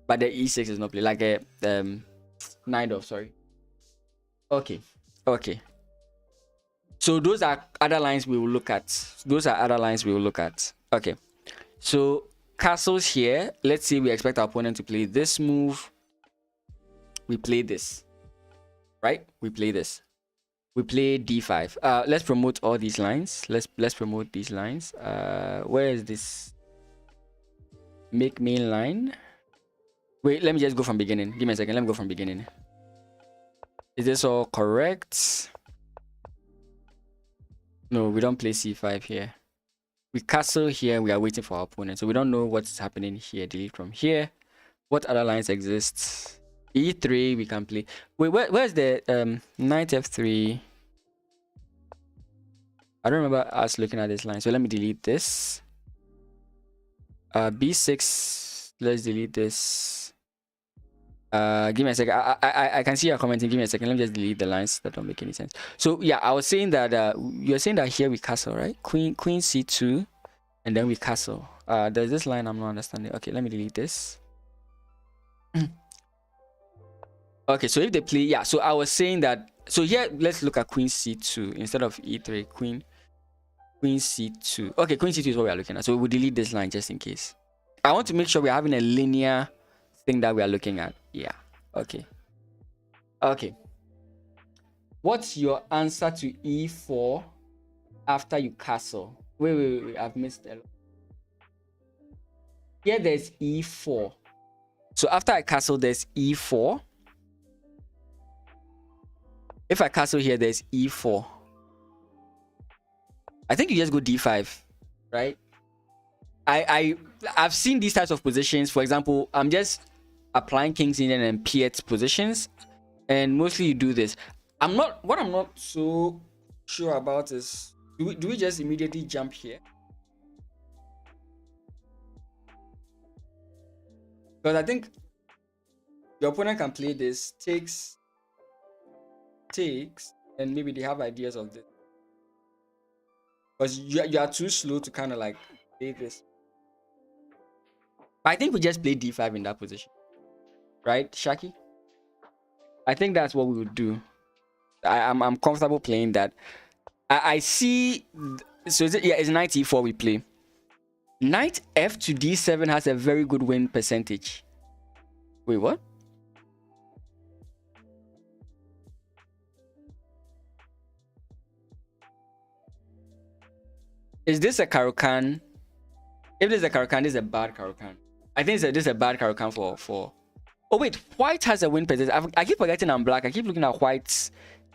But the e6 is not played, like a knight of, sorry. Okay. So those are other lines we will look at. Okay. So castles here. Let's say we expect our opponent to play this move. We play this. Right? We play this. We play d5. Let's promote all these lines. Let's promote these lines. Where is this? Make main line. Wait, let me just go from beginning. Give me a second. Let me go from beginning. Is this all correct? No, we don't play c5 here. We castle here. We are waiting for our opponent. So we don't know what's happening here. Delete from here. What other lines exist? e3 we can play. Wait, where's the knight f3? I don't remember us looking at this line. So let me delete this. b6. Let's delete this. Give me a second. I can see you're commenting. Give me a second. Let me just delete the lines that don't make any sense. So yeah, I was saying that you're saying that here we castle, right? Queen c2, and then we castle. There's this line I'm not understanding. Okay, let me delete this. Okay, so if they play, yeah. So I was saying that. So here, let's look at queen c2 instead of e3. Queen c2. Okay, queen c2 is what we are looking at. So we'll delete this line just in case. I want to make sure we're having a linear thing that we are looking at. Yeah. Okay. What's your answer to e4 after you castle? Wait. I've missed a lot. Here there's e4. So after I castle, there's e4. If I castle here, there's e4. I think you just go d5, right? I've seen these types of positions. For example, I'm just applying King's Indian and Piet positions, and mostly you do this. What I'm not so sure about is do we just immediately jump here? Because I think your opponent can play this, takes, and maybe they have ideas of this. Because you are too slow to kind of like play this. I think we just play d5 in that position. Right, Shaki? I think that's what we would do. I'm comfortable playing that. I see. So it's knight e4 we play. Knight f to d7 has a very good win percentage. Wait, what? Is this a Caro-Kann? If this is a Caro-Kann, this is a bad Caro-Kann. I think this is a bad Caro-Kann for. Oh wait, white has a win percentage. I keep forgetting I'm black. I keep looking at whites.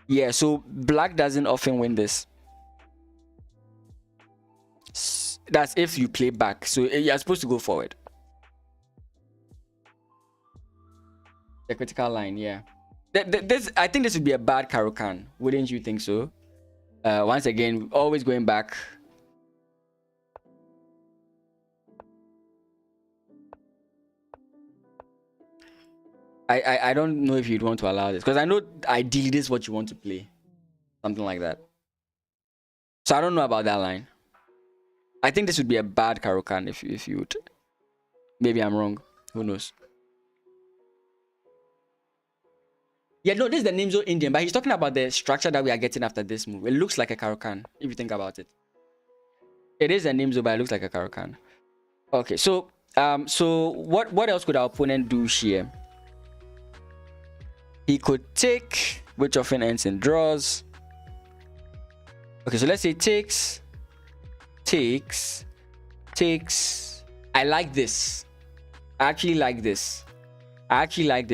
Yeah, so black doesn't often win this. That's if you play back. So you're supposed to go forward. The critical line, yeah. I think this would be a bad Caro-Kann. Wouldn't you think so? Once again, always going back. I don't know if you'd want to allow this, because I know ideally this is what you want to play. Something like that. So I don't know about that line. I think this would be a bad Caro-Kann if you would. Maybe I'm wrong. Who knows? Yeah, no, this is the Nimzo Indian, but he's talking about the structure that we are getting after this move. It looks like a Caro-Kann, if you think about it. It is a Nimzo, but it looks like a Caro-Kann. Okay, so what else could our opponent do here? He could take, which often ends in draws. Okay, so let's say takes. I like this. I actually like this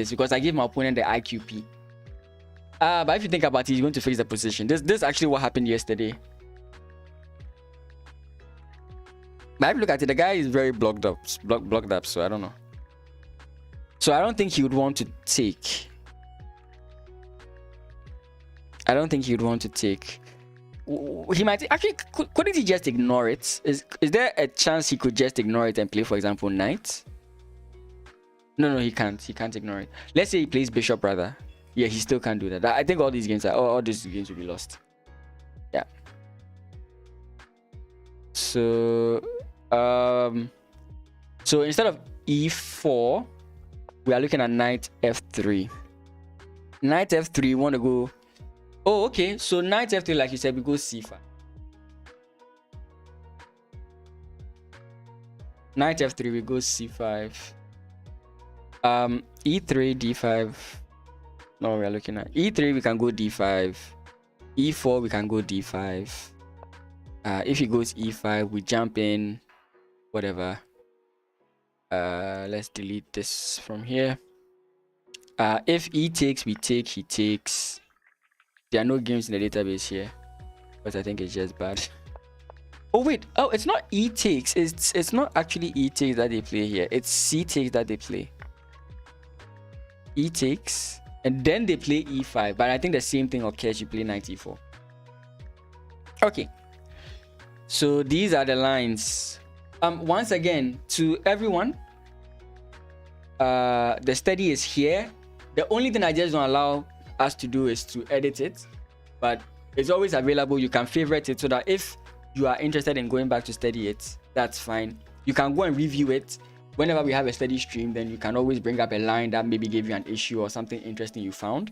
because I give my opponent the IQP. But if you think about it, he's going to fix the position. This is actually what happened yesterday. But if you look at it, the guy is very blocked up, blocked up. So I don't know. So I don't think he would want to take. I don't think he would want to take. He might actually. Couldn't he just ignore it? Is there a chance he could just ignore it and play, for example, knight? No, he can't. He can't ignore it. Let's say he plays bishop, rather. Yeah, he still can't do that. I think all these games all these games will be lost. Yeah. So so instead of e4, we are looking at knight f3. Knight f3, we want to go. Oh, okay. So knight f3, like you said, we go c5. Knight f3, we go c5. E3, d5. No, we are looking at e3, we can go d5. E4, we can go d5. If he goes e5, we jump in, whatever. Let's delete this from here. If he takes, we take, he takes. There are no games in the database here, but I think it's just bad. Oh wait, oh, it's not e takes. It's not actually e takes that they play here. It's c takes that they play. E takes, and then they play e5. But I think the same thing occurs. You play knight e4. Okay. So these are the lines. Once again, to everyone, the study is here. The only thing I just don't allow us to do is to edit it, but it's always available. You can favorite it so that if you are interested in going back to study it, that's fine. You can go and review it whenever we have a study stream. Then you can always bring up a line that maybe gave you an issue or something interesting you found.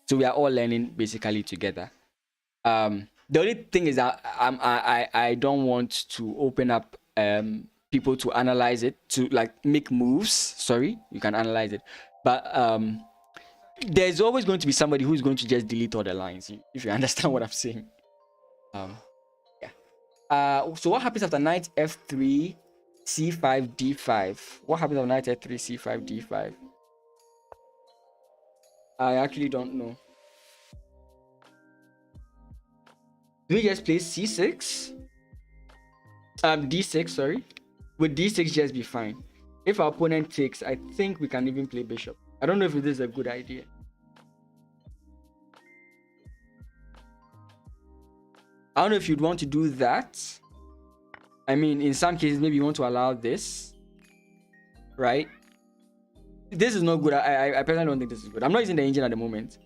So we are all learning basically together. The only thing is that I don't want to open up people to analyze it, to like make moves. Sorry, you can analyze it, but there's always going to be somebody who's going to just delete all the lines, if you understand what I'm saying. Yeah. So what happens after knight f3, c5, d5? What happens after knight f3, c5, d5? I actually don't know. Do we just play c6? D6, sorry. Would d6 just be fine? If our opponent takes, I think we can even play bishop. I don't know if this is a good idea. I don't know if you'd want to do that. I mean, in some cases, maybe you want to allow this, right? This is not good. I personally don't think this is good. I'm not using the engine at the moment.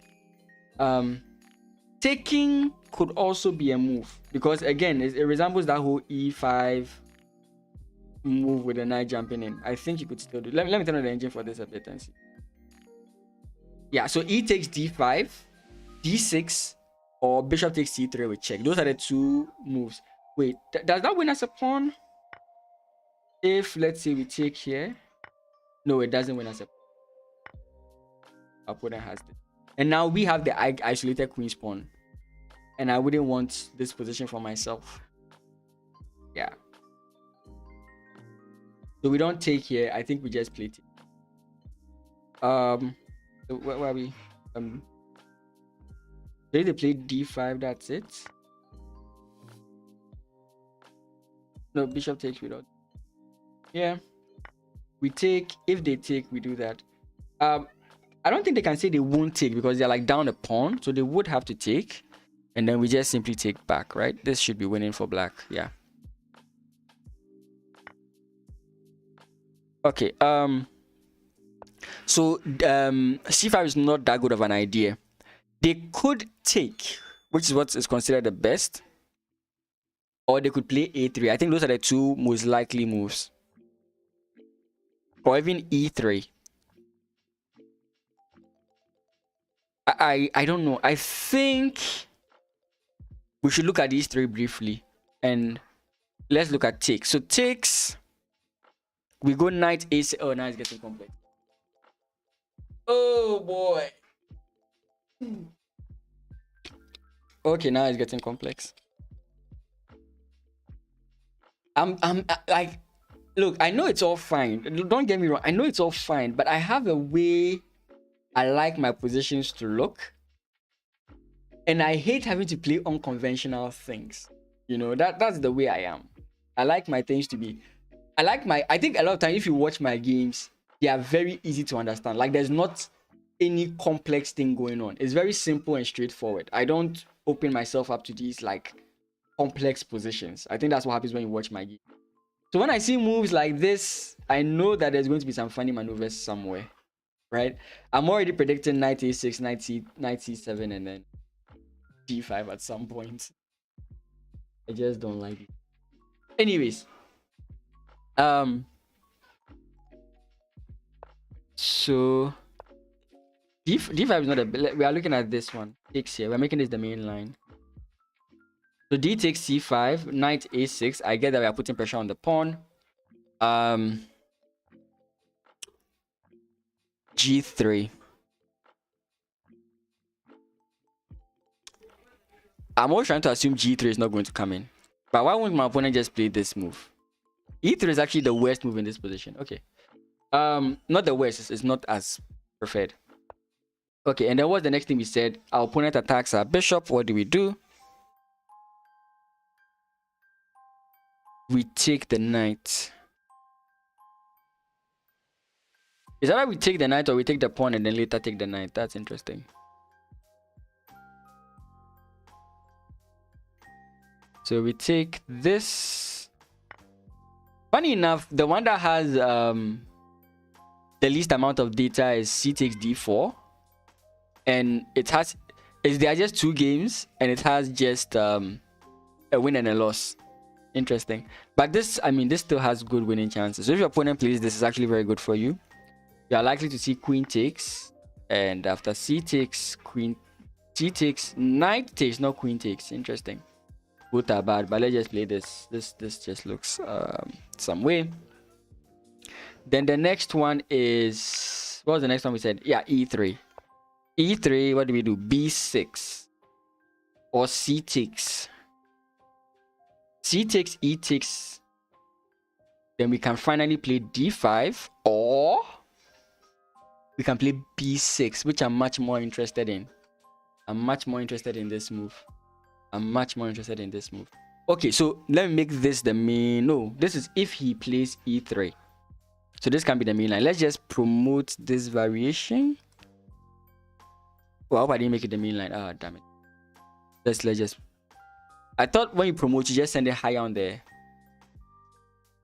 Taking could also be a move, because again, it resembles that whole e5 move with the knight jumping in. I think you could still do. Let me turn on the engine for this a bit and see. Yeah, so e takes d5, d6, or bishop takes c3 with check. Those are the two moves. Wait, does that win us a pawn? If, let's say, we take here. No, it doesn't win us a pawn. Our opponent has this. And now we have the isolated queen's pawn. And I wouldn't want this position for myself. Yeah. So we don't take here. I think we just play it. So where are we? They play d5. That's it. No, bishop takes without. Yeah. We take. If they take, we do that. I don't think they can say they won't take because they're like down a pawn, so they would have to take, and then we just simply take back, right? This should be winning for black. Yeah. Okay. So c5 is not that good of an idea. They could take, which is what is considered the best, or they could play a3. I think those are the two most likely moves, or even e3. I don't know. I think we should look at these three briefly, and let's look at takes. So takes, we go knight a6. Oh, now it's getting complex. Oh boy. Okay, now it's getting complex. I'm like, look, I know it's all fine. Don't get me wrong. I know it's all fine, but I have a way I like my positions to look, and I hate having to play unconventional things. You know, that's the way I am. I like my things to be. I think a lot of times if you watch my games, they are very easy to understand. Like there's not any complex thing going on. It's very simple and straightforward. I don't open myself up to these like complex positions. I think that's what happens when you watch my game. So when I see moves like this, I know that there's going to be some funny maneuvers somewhere, right? I'm already predicting knight a6, knight c7, and then d5 at some point. I just don't like it. Anyways, so d5 is not a. We are looking at this one. Takes here. We're making this the main line. So d takes c5, knight a6. I get that we are putting pressure on the pawn. G3. I'm always trying to assume G3 is not going to come in. But why won't my opponent just play this move? E3 is actually the worst move in this position. Okay. Not the worst. It's not as preferred. Okay, and then what's the next thing we said? Our opponent attacks our bishop. What do? We take the knight. Is that why we take the knight, or we take the pawn and then later take the knight? That's interesting. So we take this. Funny enough, the one that has the least amount of data is c takes d4, and there are just 2 games, and it has just a win and a loss. Interesting. But this still has good winning chances. So if your opponent plays this, is actually very good for you. You are likely to see queen takes, and after c takes, c takes, knight takes, not queen takes. Interesting. Both are bad, but let's just play this. This just looks some way. Then the next one is, what was the next one we said? Yeah, e3. E3, what do we do? b6 or c takes. C takes, e takes. Then we can finally play d5, or we can play b6, which I'm much more interested in. I'm much more interested in this move. Okay, so let me make this the main. No, this is if he plays e3. So this can be the main line. Let's just promote this variation. Well, I didn't make it the main line. Ah, damn it. Let's just. I thought when you promote, you just send it higher on the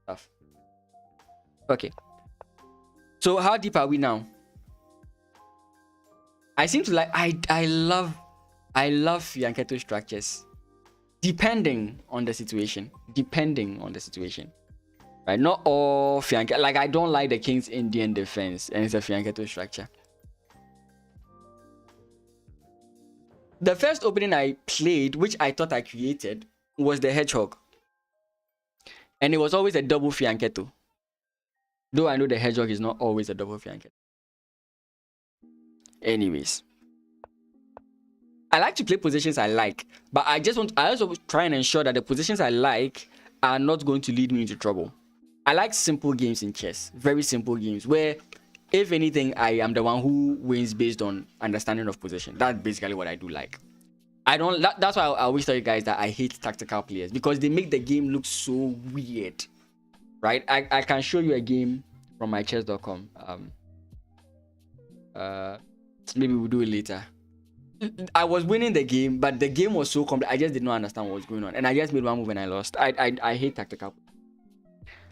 stuff. Okay. So how deep are we now? I seem to like. I love fianchetto structures. Depending on the situation. Right? Not all fianchetto. Like, I don't like the King's Indian defense, and it's a fianchetto structure. The first opening I played, which I thought I created, was the hedgehog. And it was always a double fianchetto. Though I know the hedgehog is not always a double fianchetto. Anyways. I like to play positions I like, but I also try and ensure that the positions I like are not going to lead me into trouble. I like simple games in chess, very simple games, where if anything, I am the one who wins based on understanding of position. That's basically what I do like. That's why I always tell you guys that I hate tactical players, because they make the game look so weird, right? I can show you a game from my chess.com. Maybe we'll do it later. I was winning the game, but the game was so complex. I just did not understand what was going on, and I just made one move and I lost. I hate tactical.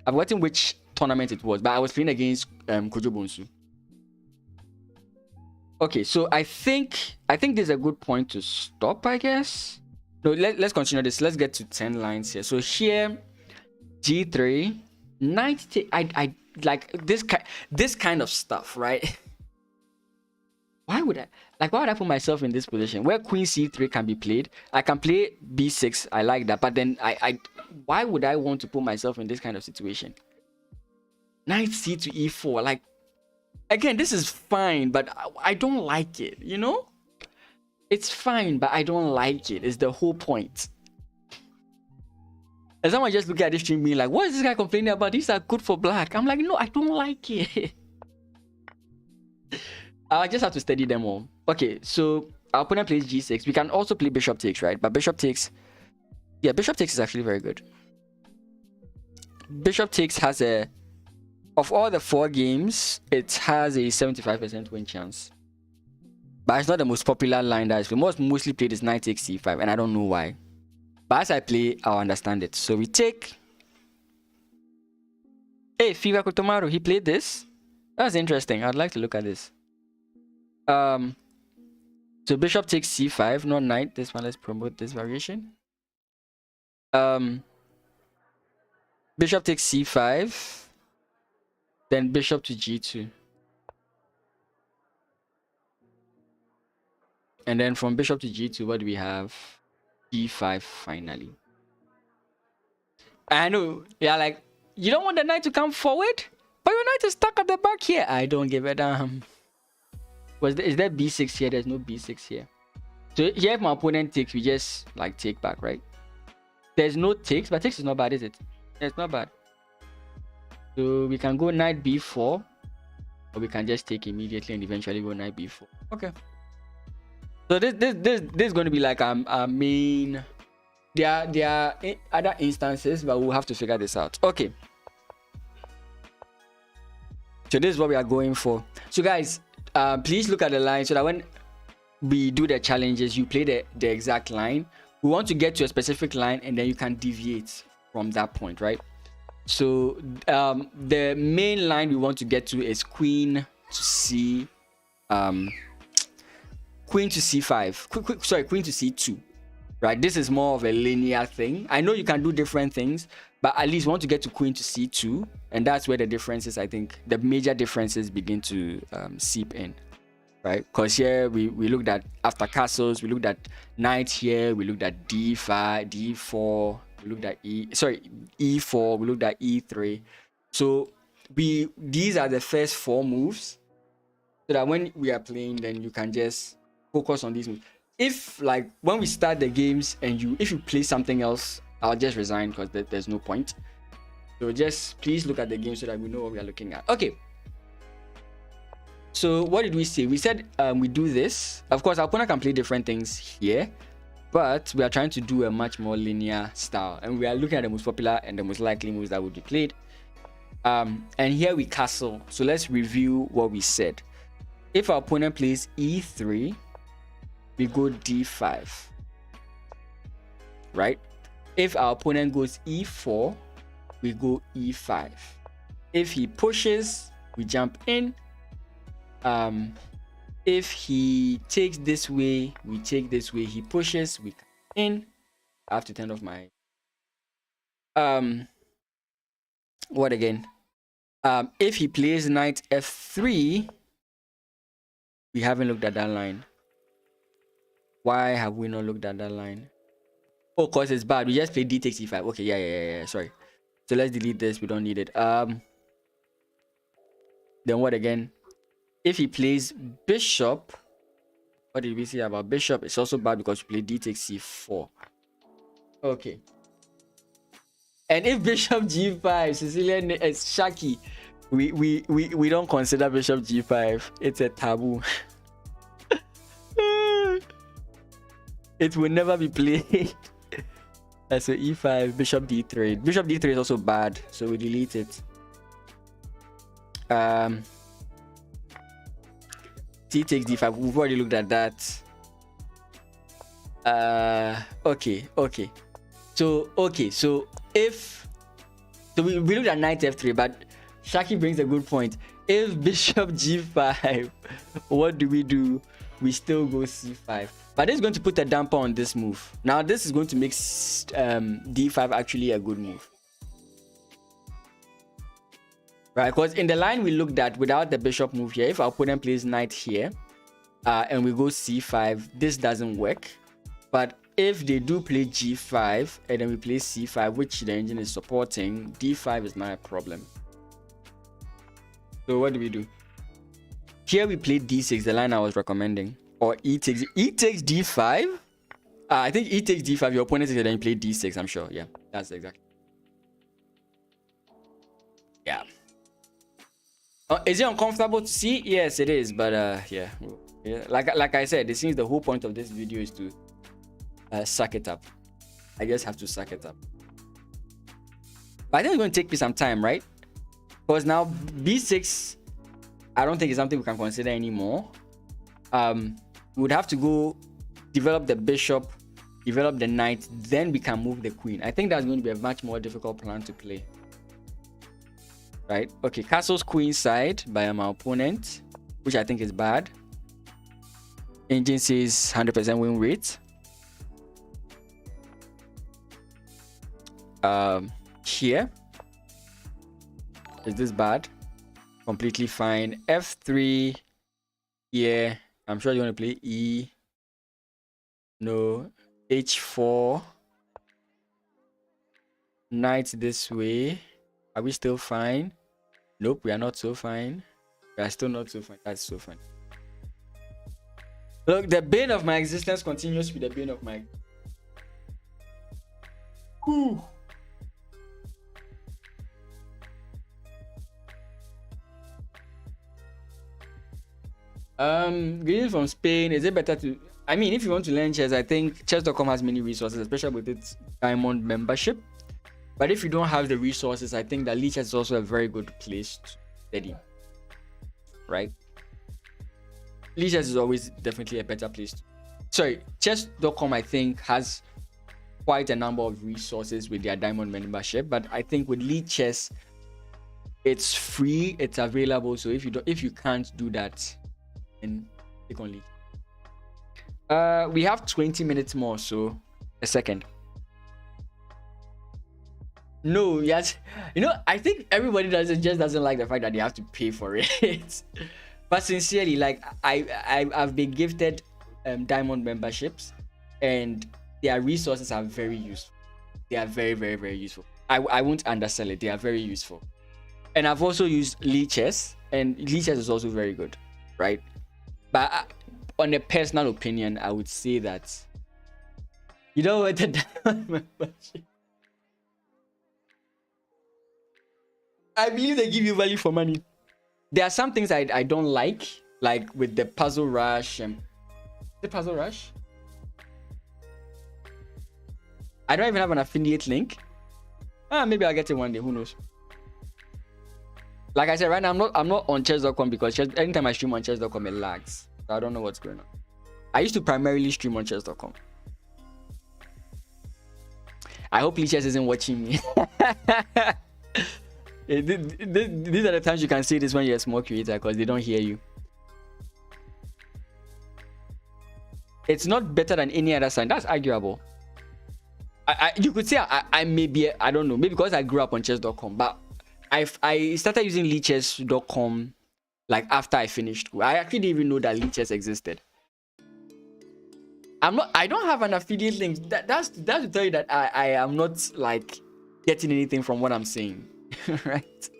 I've forgotten which tournament it was, but I was playing against Kojo Bonsu. Okay, so I think this is a good point to stop, I guess. No, let's continue this. Let's get to 10 lines here. So here, G3, knight take. I like this kind of stuff, right? Why would I put myself in this position where queen c3 can be played? I can play b6. I like that, but then why would I want to put myself in this kind of situation? Knight c to e4. Like, again, this is fine, but I don't like it. You know, it's fine, but I don't like it. It's the whole point. And someone just look at this stream being like, "What is this guy complaining about? These are good for black." I'm like, no, I don't like it. I just have to study them all. Okay, so our opponent plays g6. We can also play bishop takes, right? But bishop takes, yeah, bishop takes is actually very good. bishop takes has a, of all the 4 games, it has a 75% win chance. But it's not the most popular line that is mostly played is knight takes c5, and I don't know why. But as I play, I'll understand it. So we take. Hey, Fiva Kotomaru, he played this. That's interesting. I'd like to look at this. So bishop takes c5, not knight. This one, let's promote this variation. Bishop takes c5. Then bishop to g2. And then from bishop to g2, what do we have? g5 finally. I know, yeah, like, you don't want the knight to come forward? But your knight is stuck at the back here. I don't give a damn. Is there b6 here? There's no b6 here. So here if my opponent takes, we just like take back, right? There's no takes, but takes is not bad, is it? Yeah, it's not bad. So we can go knight b4, or we can just take immediately and eventually go knight b4. Okay. So this is going to be like our main. There are other instances, but we'll have to figure this out. Okay. So this is what we are going for. So guys, please look at the line so that when we do the challenges, you play the exact line. We want to get to a specific line and then you can deviate from that point, right? So the main line we want to get to is queen to c, queen to c5. Sorry, queen to c2. Right, this is more of a linear thing. I know you can do different things, but at least want to get to queen to c2, and that's where the differences, I think, the major differences begin to seep in, right? Because here we looked at after castles, we looked at knight here, we looked at d5, d4, we looked at e4, we looked at e3. So these are the first 4 moves, so that when we are playing, then you can just focus on these moves. If like when we start the games and if you play something else, I'll just resign because there's no point. So just please look at the game so that we know what we are looking at. Okay. So what did we say? We said we do this. Of course, our opponent can play different things here, but we are trying to do a much more linear style, and we are looking at the most popular and the most likely moves that would be played. And here we castle. So let's review what we said. If our opponent plays e3, we go d5, right? If our opponent goes e4, we go e5. If he pushes, we jump in. If he takes this way, we take this way. He pushes, we come in. I have to turn off my what again? If he plays knight f3, we haven't looked at that line. Why have we not looked at that line? Oh, cause it's bad. We just played d takes e5. Okay, yeah. Sorry. So let's delete this. We don't need it. Then what again? If he plays bishop, what did we say about bishop? It's also bad because we play d takes c4. Okay. And if bishop g5, Sicilian is Shaki, we don't consider bishop g5. It's a taboo. It will never be played. So e5, bishop d3. Bishop d3 is also bad, so we delete it. T takes d5. We've already looked at that. Okay. So we looked at knight f3, but Shaki brings a good point. If bishop g5, what do? We still go c5. But this is going to put a damper on this move. Now this is going to make d5 actually a good move. Right, because in the line we looked at without the bishop move here, if our opponent plays knight here and we go c5, this doesn't work. But if they do play g5 and then we play c5, which the engine is supporting, d5 is not a problem. So what do we do? Here we play d6, the line I was recommending. Or e takes d5. I think e takes d5. Your opponent takes it, then you play d6. I'm sure. Yeah, that's exactly. Yeah. Is it uncomfortable to see? Yes, it is. But yeah. Like I said, it seems the whole point of this video is to suck it up. I just have to suck it up. But I think it's going to take me some time, right? Because now b6, I don't think it's something we can consider anymore. We would have to go develop the bishop, develop the knight, then we can move the queen. I think that's going to be a much more difficult plan to play. Right? Okay, castles queen side by my opponent, which I think is bad. Engine says 100% win rate. Here. Is this bad? Completely fine. F3. Yeah. I'm sure you want to play E. No. H4. Knight this way. Are we still fine? Nope, we are not so fine. We are still not so fine. That's so fine. Look, the bane of my existence continues with the bane of my... Whew. Greetings from Spain. Is it better to... I mean, if you want to learn chess, I think chess.com has many resources, especially with its diamond membership. But if you don't have the resources, I think that Lichess is also a very good place to study. Right? Lichess is always definitely a better place. Sorry, chess.com I think has quite a number of resources with their diamond membership, but I think with Lichess, it's free, it's available. So if you can't do that, then click on Lichess. We have 20 minutes more, so a second. No, yes, you know, I think everybody doesn't like the fact that they have to pay for it. But sincerely, like I've been gifted diamond memberships, and their resources are very useful. They are very, very, very useful. I won't undersell it. They are very useful. And I've also used Lichess, and Lichess is also very good, right? But on a personal opinion, I would say that you know what the diamond membership. I believe they give you value for money. There are some things I don't like with the Puzzle Rush. The Puzzle Rush? I don't even have an affiliate link. Maybe I'll get it one day. Who knows? Like I said, right now I'm not on chess.com because anytime I stream on chess.com, it lags. So I don't know what's going on. I used to primarily stream on chess.com. I hope Lichess isn't watching me. These are the times you can see this when you're a small creator, because they don't hear you. It's not better than any other sign. That's arguable. You could say I may be, I don't know, maybe because I grew up on chess.com, but I started using Lichess.com like after I finished school. I actually didn't even know that Lichess existed. I don't have an affiliate link. That's to tell you that I am not like getting anything from what I'm saying. Right?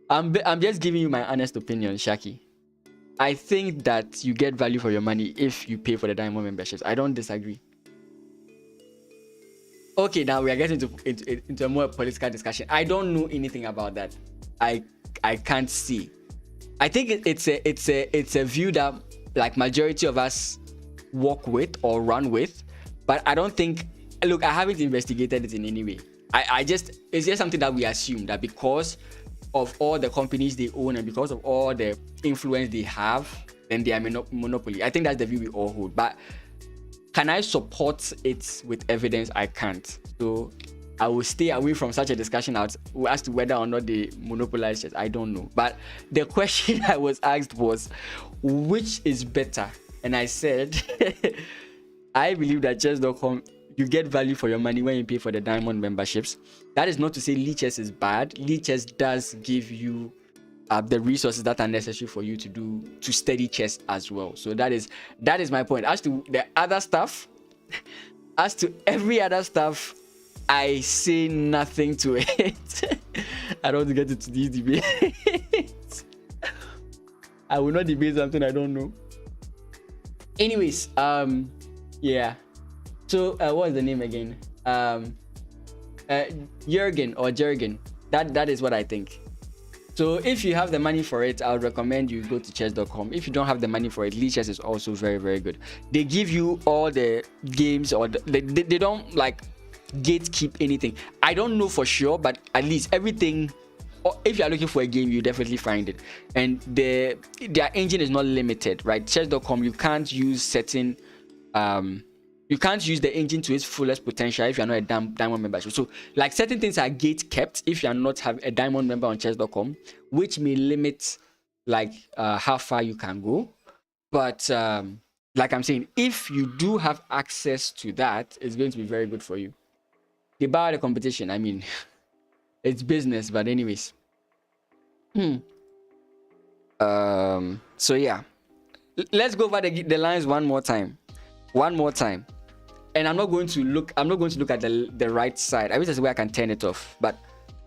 I'm just giving you my honest opinion, Shaki. I think that you get value for your money if you pay for the diamond memberships. I don't disagree. Okay, now we are getting into a more political discussion. I don't know anything about that. I can't see. I think it's a view that like majority of us work with or run with, but I don't think. Look, I haven't investigated it in any way. It's just something that we assume that because of all the companies they own and because of all the influence they have, then they are monopoly. I think that's the view we all hold. But can I support it with evidence? I can't. So I will stay away from such a discussion as to whether or not they monopolize chess. I don't know. But the question I was asked was, which is better? And I said, I believe that chess.com, you get value for your money when you pay for the diamond memberships. That is not to say Lichess is bad. Lichess does give you the resources that are necessary for you to study chess as well. So that is my point. As to the other stuff, as to every other stuff, I say nothing to it. I don't want to get into these debates. I will not debate something I don't know. Anyways, yeah. So what is the name again? Jürgen or Jürgen. That is what I think. So if you have the money for it, I would recommend you go to chess.com. If you don't have the money for it, Lichess is also very, very good. They give you all the games, or they don't like gatekeep anything. I don't know for sure, but at least everything, or if you are looking for a game, you definitely find it. And their engine is not limited, right? Chess.com, you can't use certain you can't use the engine to its fullest potential if you're not a diamond member. So like certain things are gate kept if you're not have a diamond member on chess.com, which may limit like how far you can go. But like I'm saying, if you do have access to that, it's going to be very good for you. The bar the competition, I mean, it's business, but anyways. So yeah, let's go over the lines one more time. And I'm not going to look at the right side. I wish there's where I can turn it off, but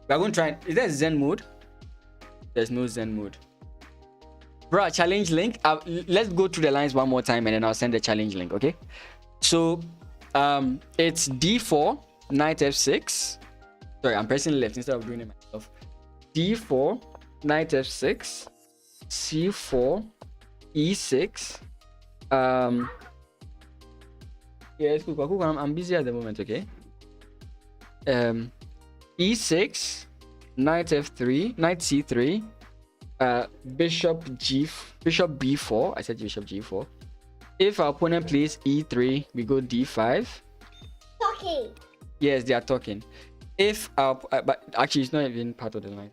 we're going to try. Is there Zen mode? There's no Zen mode. Bro, challenge link. Let's go through the lines one more time and then I'll send the challenge link, okay? So it's d4, knight f6. Sorry, I'm pressing left instead of doing it myself. d4, knight f6, c4, e6. Yeah, it's cool. I'm busy at the moment, okay? e6, knight f3, knight c3, bishop b4. I said bishop g4. If our opponent plays e3, we go d5. Talking. Yes, they are talking. If our but actually it's not even part of the line.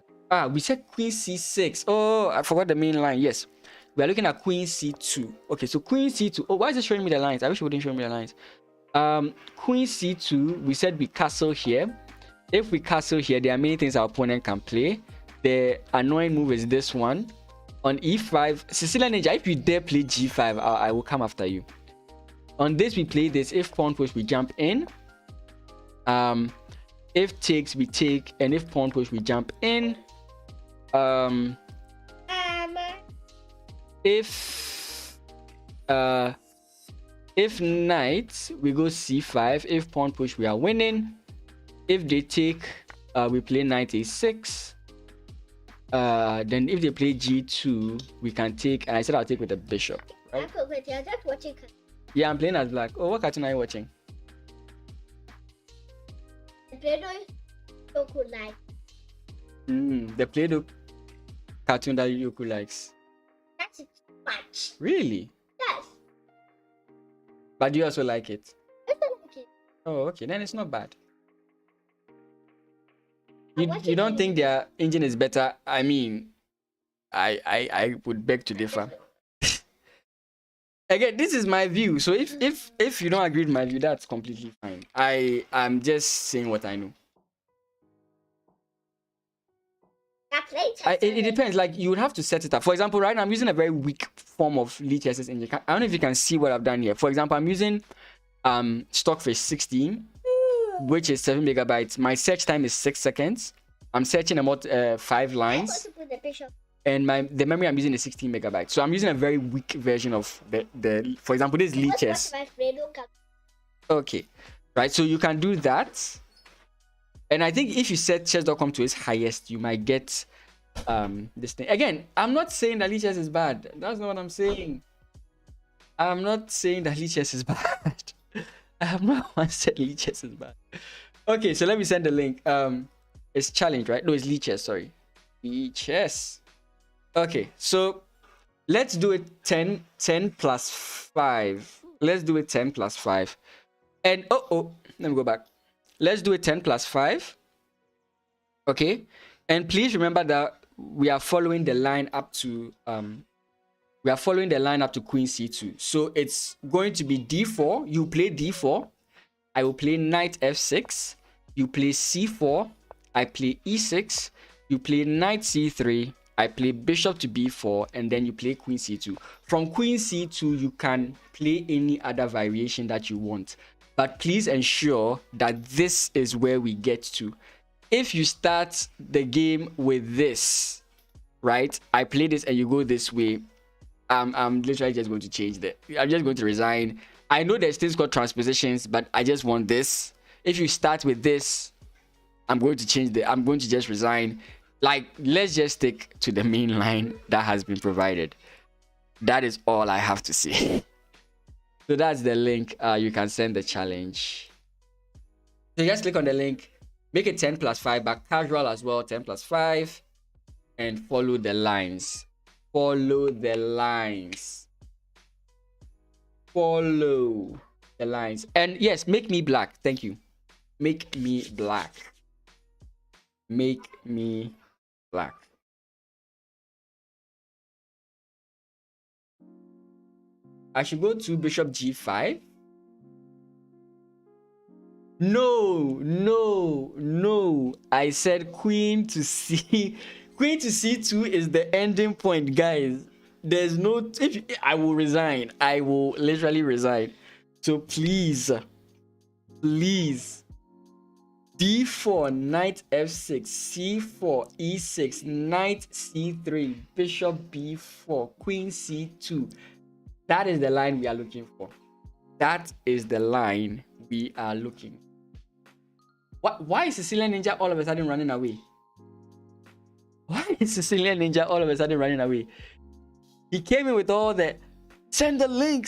We said queen c6. Oh, I forgot the main line. Yes, we are looking at queen c2. Okay, so queen c2. Oh, why is it showing me the lines? I wish it wouldn't show me the lines. Queen c2, we said we castle here. If we castle here, there are many things our opponent can play. The annoying move is this one. On e5, Sicilian Ninja, if you dare play g5, I will come after you. On this, we play this. If pawn push, we jump in. If takes, we take. And if pawn push, we jump in. If knight, we go c5. If pawn push, we are winning. If they take, we play knight a6. Then if they play g2, we can take, and I said I'll take with the bishop, right? You're just watching. Yeah, I'm playing as black. Oh, what cartoon are you watching? Yoku like. The Play-Doh cartoon that Yoku likes. That's much. Really? Yes. But you also like it? I don't like it. Oh, okay. Then it's not bad. You don't think their engine is better? I mean, I would beg to differ. Again, this is my view. So if you don't agree with my view, that's completely fine. I'm just saying what I know. It depends. Like you would have to set it up. For example, right now I'm using a very weak form of LeechSS engine. I don't know if you can see what I've done here. For example, I'm using Stockfish 16, which is 7 megabytes. My search time is 6 seconds. I'm searching about 5 lines. And the memory I'm using is 16 megabytes. So I'm using a very weak version of the for example, this LeechSS. Okay. Right. So you can do that. And I think if you set chess.com to its highest, you might get this thing. Again, I'm not saying that LeechSS is bad. That's not what I'm saying. I'm not saying that LeechSS is bad. I have not once said LeechSS is bad. Okay, so let me send the link. It's challenge, right? No, it's LeechSS, sorry. LeechSS. Okay, so let's do it 10 plus 5. Let's do it 10 plus 5. And let me go back. Let's do it 10 plus 5. Okay, and please remember that we are following the line up to queen c2. So it's going to be d4. You play d4. I will play knight f6. You play c4. I play e6. You play knight c3. I play bishop to b4, and then you play queen c2. From queen c2, you can play any other variation that you want. But please ensure that this is where we get to. If you start the game with this, right? I play this and you go this way. I'm literally just going to change that. I'm just going to resign. I know there's things called transpositions, but I just want this. If you start with this, I'm going to change I'm going to just resign. Like, let's just stick to the main line that has been provided. That is all I have to say. So that's the link. You can send the challenge. So just click on the link, make it 10 plus 5, but casual as well, 10 plus 5, and follow the lines. Follow the lines. Follow the lines. And yes, make me black. Thank you. Make me black. Make me black. I should go to bishop g5. No. I said queen to c. Queen to c2 is the ending point, guys. There's no. I will resign. I will literally resign. So please, d4, knight f6, c4, e6, knight c3, bishop b4, queen c2. That is the line we are looking for. That is the line we are looking for. Why is Sicilian Ninja all of a sudden running away? Why is Sicilian Ninja all of a sudden running away? He came in with all the send the link,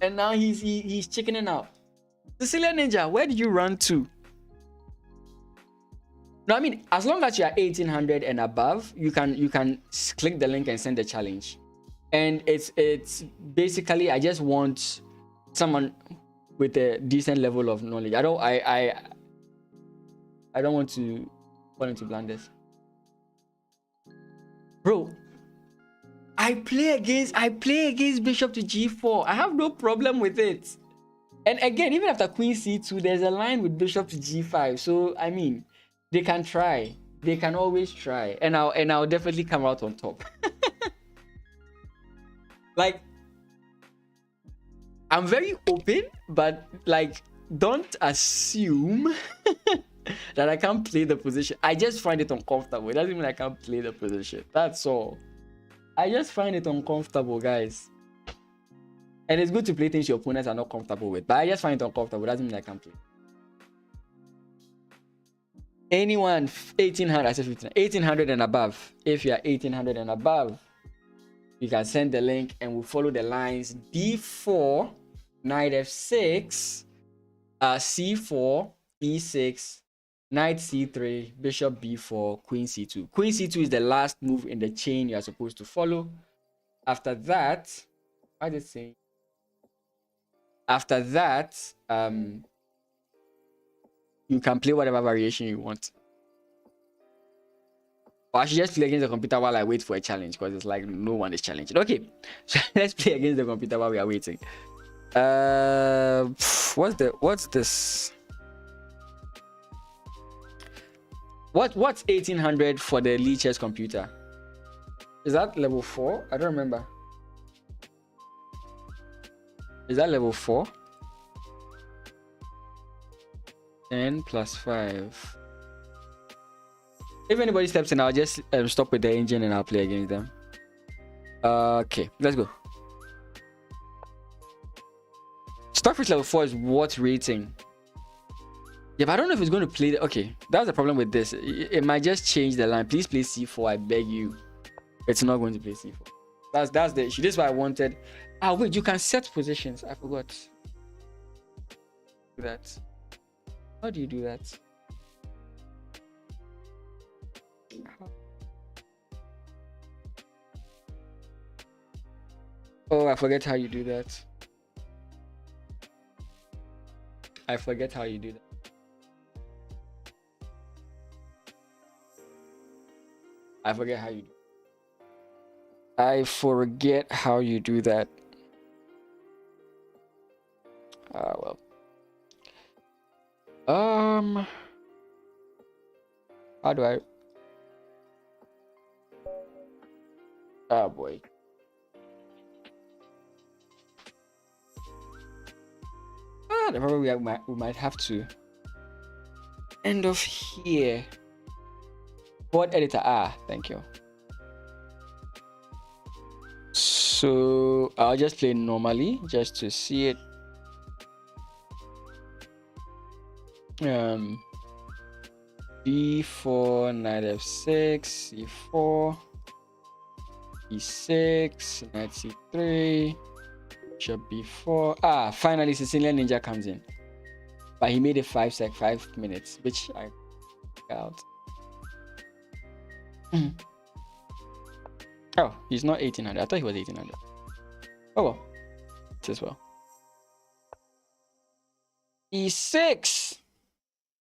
and now he's chickening out. Sicilian Ninja, where did you run to? No, I mean, as long as you are 1800 and above, you can click the link and send the challenge. And it's basically, I just want someone with a decent level of knowledge. I don't want to fall into blunders. Bro, I play against bishop to g4. I have no problem with it. And again, even after queen c2, there's a line with bishop to g5. So I mean, they can try. They can always try. And I'll definitely come out on top. Like, I'm very open, but like, don't assume that I can't play the position. I just find it uncomfortable. It doesn't mean I can't play the position. That's all. I just find it uncomfortable, guys. And it's good to play things your opponents are not comfortable with. But I just find it uncomfortable. It doesn't mean I can't play. Anyone 1800, I said 1800 and above. If you are 1800 and above, you can send the link and we'll follow the lines. d4, knight f6, c4, e6, knight c3, bishop b4, queen c2. Queen c2 is the last move in the chain you are supposed to follow. After that, what did it say? After that, you can play whatever variation you want. Or I should just play against the computer while I wait for a challenge, because it's like no one is challenging. Okay, so let's play against the computer while we are waiting. What's this? What's 1800 for the Lichess computer? Is that level 4? I don't remember. Is that level 4? 10 plus 5. If anybody steps in, I'll just stop with the engine and I'll play against them. Okay, let's go. Starfish level 4 is what rating? Yeah, but I don't know if it's going to play. Okay, that's the problem with this. It might just change the line. Please play c4, I beg you. It's not going to play c4. That's the issue. This is why I wanted. Ah, wait, you can set positions. I forgot. Do that. How do you do that? Oh, I forget how you do that. I forget how you do that. I forget how you do. I forget how you do that. Well. How do I? Oh boy. The problem we might have to end off here. Board editor. Thank you. So I'll just play normally just to see it. d4, knight f6, c4, e6, knight c3, bishop b4. Finally Sicilian Ninja comes in. but he made it 5 minutes, which I out. Oh, he's not 1800. I thought he was 1800. Oh well, it as well. E6.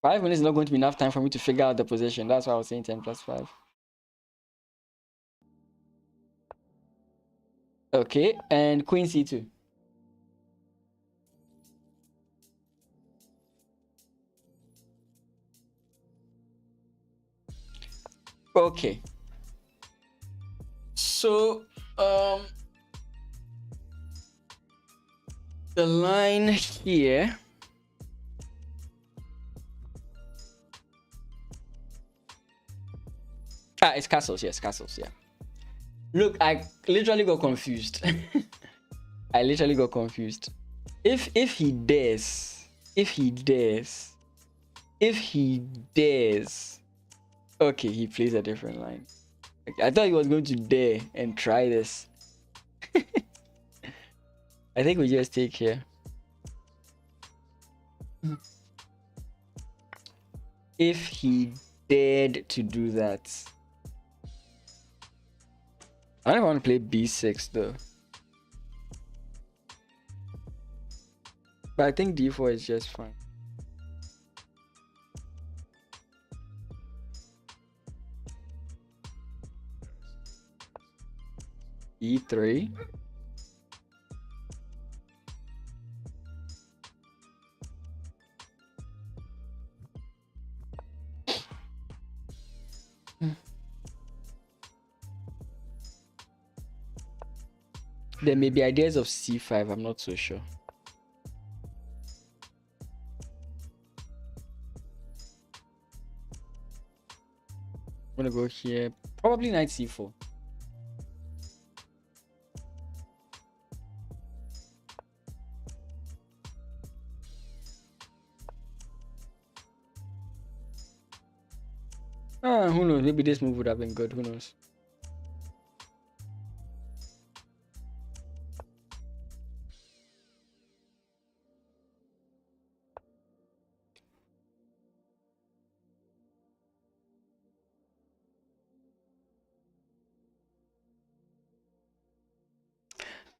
5 minutes is not going to be enough time for me to figure out the position. That's why I was saying 10 plus 5. Okay, and queen c2. Okay. So, the line here. It's castles. Yes, castles. Yeah. Look, I literally got confused. I literally got confused. If he dares, okay, he plays a different line. I thought he was going to dare and try this. I think we just take here. If he dared to do that. I don't want to play b6 though. But I think d4 is just fine. e3. There may be ideas of c5, I'm not so sure. I'm gonna go here, probably knight c4. Who knows, maybe this move would have been good, who knows.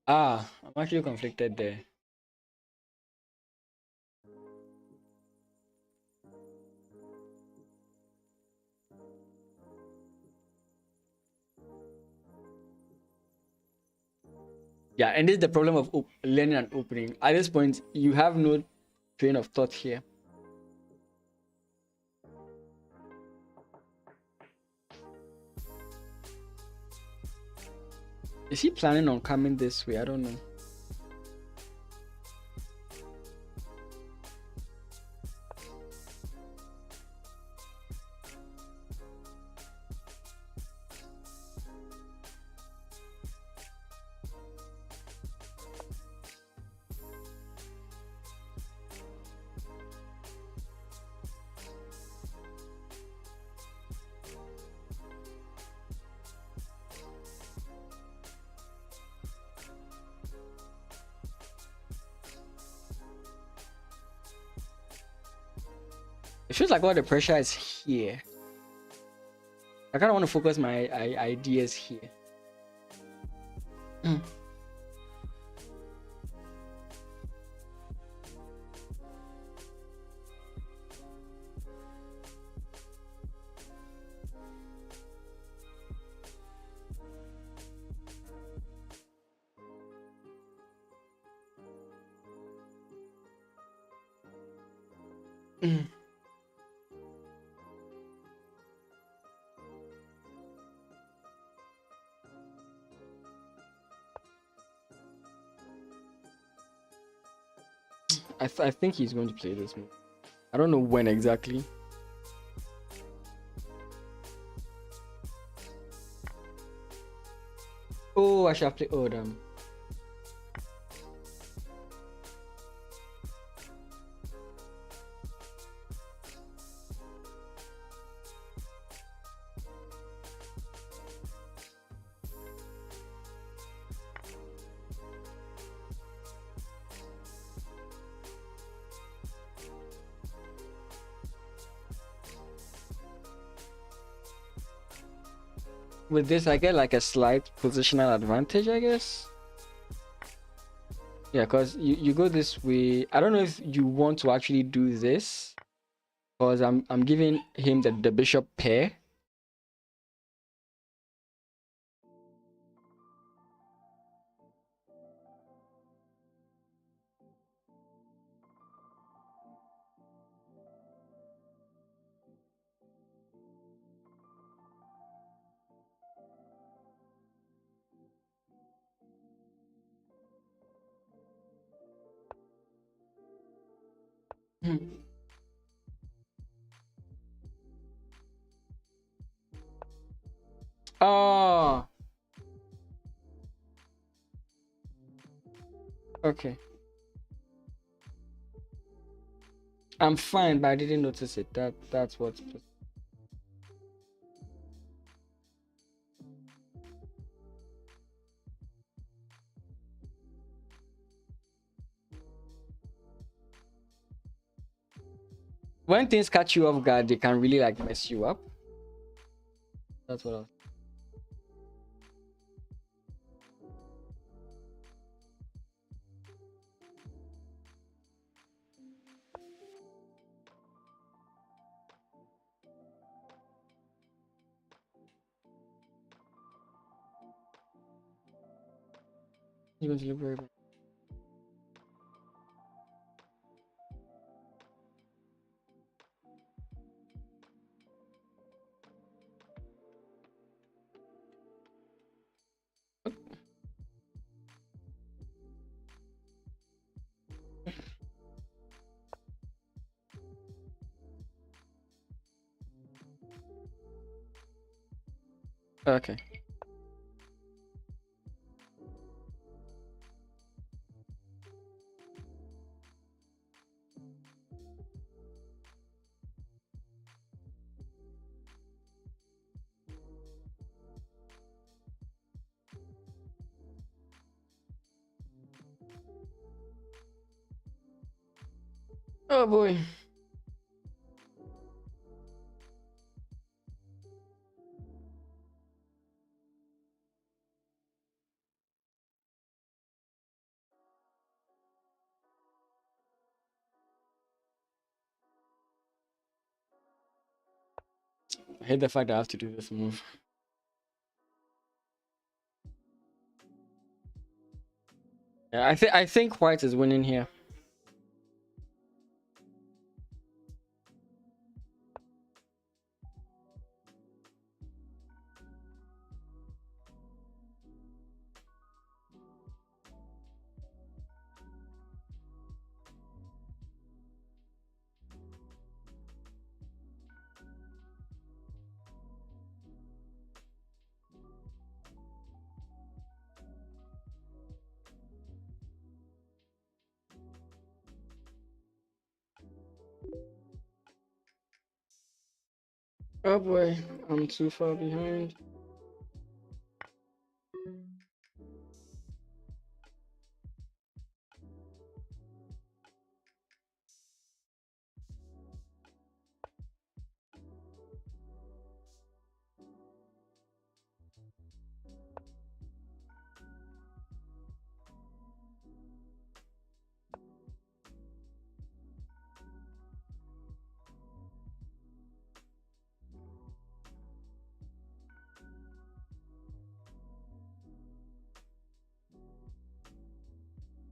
I'm actually conflicted there. Yeah, and this is the problem of learning and opening. At this point, you have no train of thought here. Is he planning on coming this way? I don't know. It feels like all the pressure is here. I kind of want to focus my ideas here. I think he's going to play this move. I don't know when exactly. Oh, I should have played. Oh, damn. with this, I get like a slight positional advantage, I guess. Yeah, because you go this way. I don't know if you want to actually do this, because I'm giving him the bishop pair. Hmm. Oh, okay. I'm fine, but I didn't notice it. That's what's. When things catch you off guard, they can really like mess you up. That's what I was. You're going to look very bad. Okay. Oh boy. I hate the fact that I have to do this move. Yeah, I think white is winning here. Oh boy, I'm too far behind.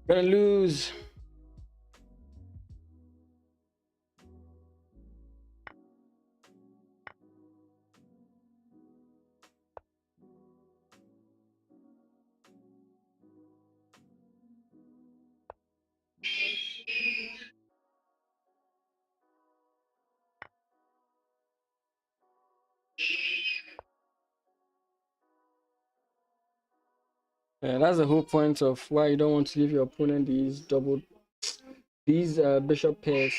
Gonna lose. Yeah, that's the whole point of why you don't want to give your opponent these bishop pairs.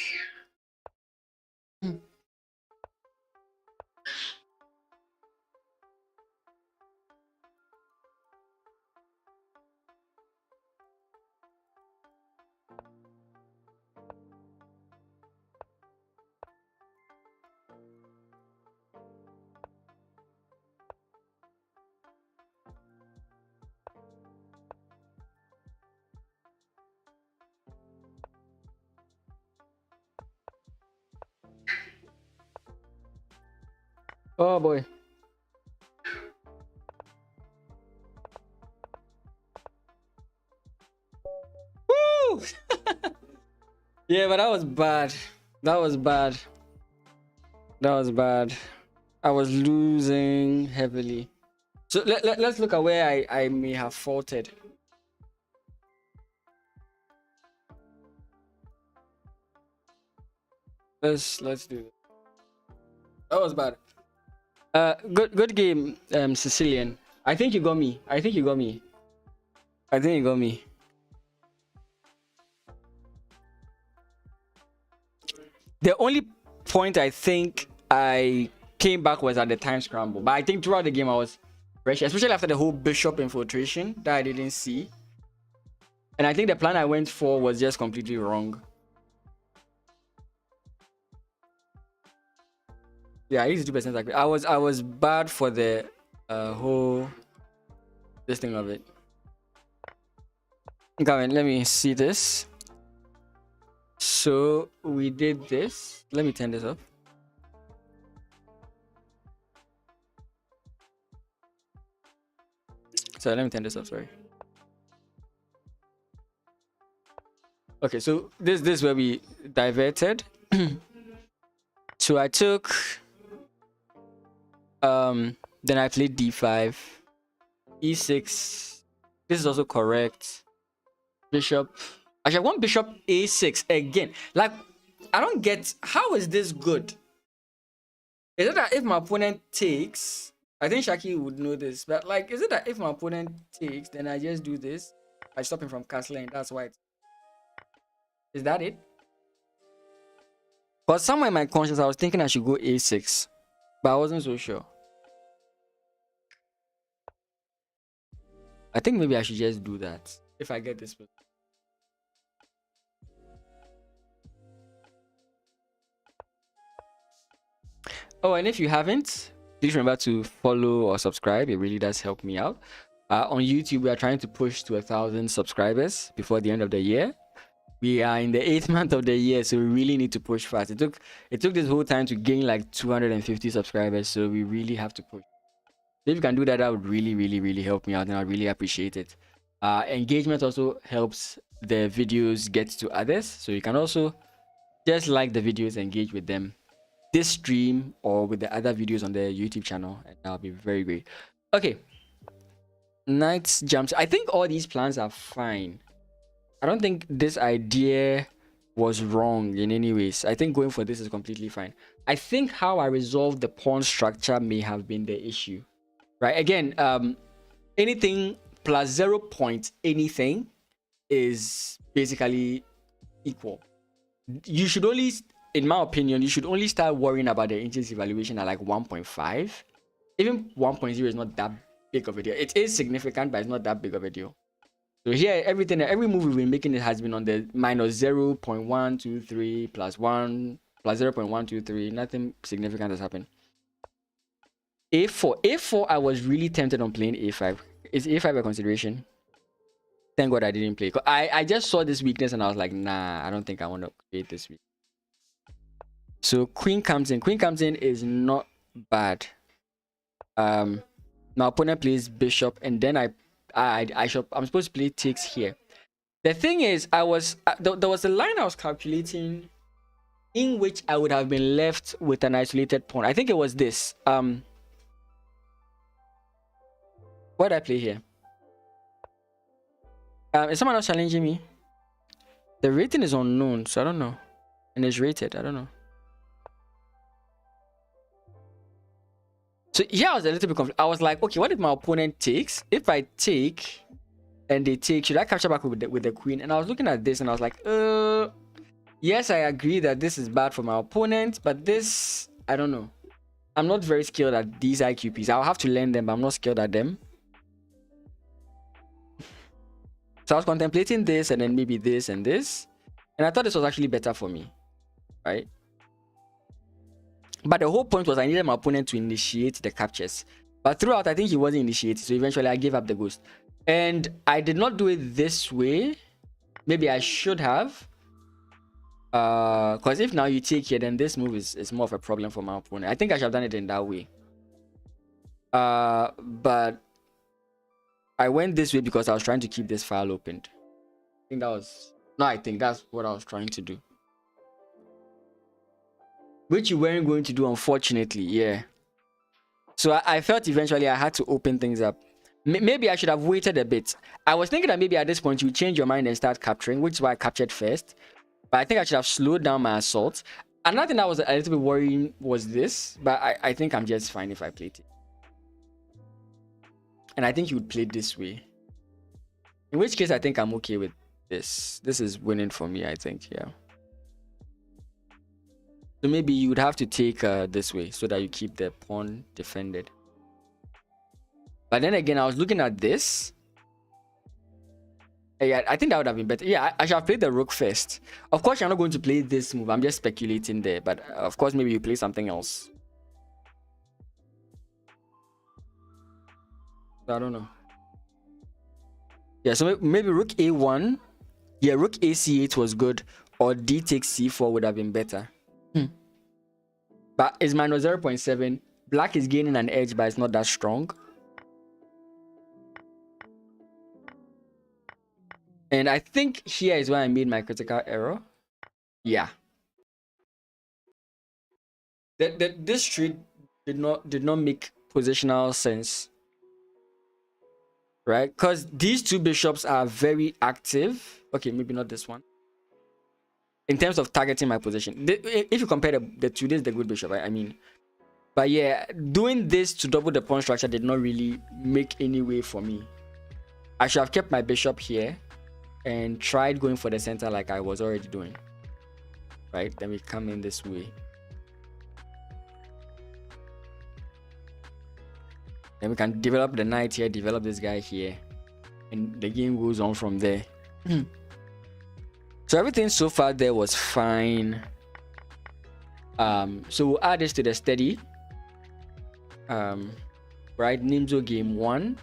Oh boy. Woo! Yeah, but that was bad. That was bad. That was bad. I was losing heavily. So let's look at where I may have faulted. Let's do it. That was bad. Good game, Sicilian. I think you got me. I think you got me. I think you got me. The only point I think I came back was at the time scramble, but I think throughout the game I was fresh, especially after the whole bishop infiltration that I didn't see. And I think the plan I went for was just completely wrong. Yeah, 82% accurate. I was bad for the whole this thing of it. Okay, let me see this. So we did this. Let me turn this off. Sorry, let me turn this off. Sorry. Okay, so this is where we diverted. So I took then I played d5, e6. This is also correct. Bishop. Actually, I want bishop a6 again. Like, I don't get, how is this good? Is it that if my opponent takes, I think Shaki would know this, but like, is it that if my opponent takes, then I just do this? I stop him from castling, that's why is that it? But somewhere in my conscience, I was thinking I should go a6, but I wasn't so sure. I think maybe I should just do that if I get this. Oh, and if you haven't, please remember to follow or subscribe. It really does help me out. On YouTube, we are trying to push to 1,000 subscribers before the end of the year. We are in the 8th month of the year, so we really need to push fast. It took this whole time to gain like 250 subscribers, so we really have to push. If you can do that, that would really help me out, and I really appreciate it. Engagement also helps the videos get to others, so you can also just like the videos, engage with them, this stream or with the other videos on the YouTube channel, and that'll be very great. Okay, knight jumps. I think all these plans are fine. I don't think this idea was wrong in any ways. I think going for this is completely fine. I think how I resolved the pawn structure may have been the issue, right? Again, anything plus 0 point anything is basically equal. You should only, in my opinion, you should only start worrying about the inches evaluation at like 1.5. Even 1.0 is not that big of a deal. It is significant, but it's not that big of a deal. So here, every move we've been making, it has been on the minus 0.123 plus 1 plus 0.123. Nothing significant has happened. A4, I was really tempted on playing A5. Is A5 a consideration? Thank God I didn't play. I just saw this weakness and I was like, nah, I don't think I want to create this weakness. So queen comes in. Queen comes in is not bad. My opponent plays bishop, and then I'm supposed to play takes here. The thing is, there was a line I was calculating in which I would have been left with an isolated pawn. I think it was this. What did I play here? Is someone else challenging me? The rating is unknown, so I don't know. And it's rated, I don't know. So yeah, I was a little bit confused. I was like, okay, what if my opponent takes? If I take and they take, should I capture back with the queen? And I was looking at this and I was like, yes, I agree that this is bad for my opponent, but this, I don't know. I'm not very skilled at these IQPs. I'll have to learn them, but I'm not skilled at them. So I was contemplating this and then maybe this and this. And I thought this was actually better for me, right? But the whole point was I needed my opponent to initiate the captures. But throughout, I think he wasn't initiated. So eventually I gave up the ghost. And I did not do it this way. Maybe I should have. Because if now you take here, then this move is more of a problem for my opponent. I think I should have done it in that way. But I went this way because I was trying to keep this file opened. I think that's what I was trying to do. Which you weren't going to do, unfortunately. Yeah. So I felt eventually I had to open things up. Maybe I should have waited a bit. I was thinking that maybe at this point you change your mind and start capturing, which is why I captured first. But I think I should have slowed down my assault. Another thing that was a little bit worrying was this, but I think I'm just fine if I played it. And I think you would play it this way. In which case, I think I'm okay with this. This is winning for me, I think, yeah. So maybe you would have to take this way so that you keep the pawn defended. But then again, I was looking at this. Yeah, I think that would have been better. Yeah, I should have played the rook first. Of course, you're not going to play this move. I'm just speculating there. But of course, maybe you play something else. I don't know. Yeah, so maybe rook a1. Yeah, rook ac8 was good. Or d takes c4 would have been better. But it's minus 0.7. Black is gaining an edge, but it's not that strong. And I think here is where I made my critical error. Yeah. This tree did not make positional sense. Right? Because these two bishops are very active. Okay, maybe not this one. In terms of targeting my position. If you compare the two, this is the good bishop, I mean. But yeah, doing this to double the pawn structure did not really make any way for me. I should have kept my bishop here and tried going for the center like I was already doing. Right? Then we come in this way. Then we can develop the knight here, develop this guy here. And the game goes on from there. So everything so far there was fine. So we'll add this to the steady. Right, Nimzo game 1.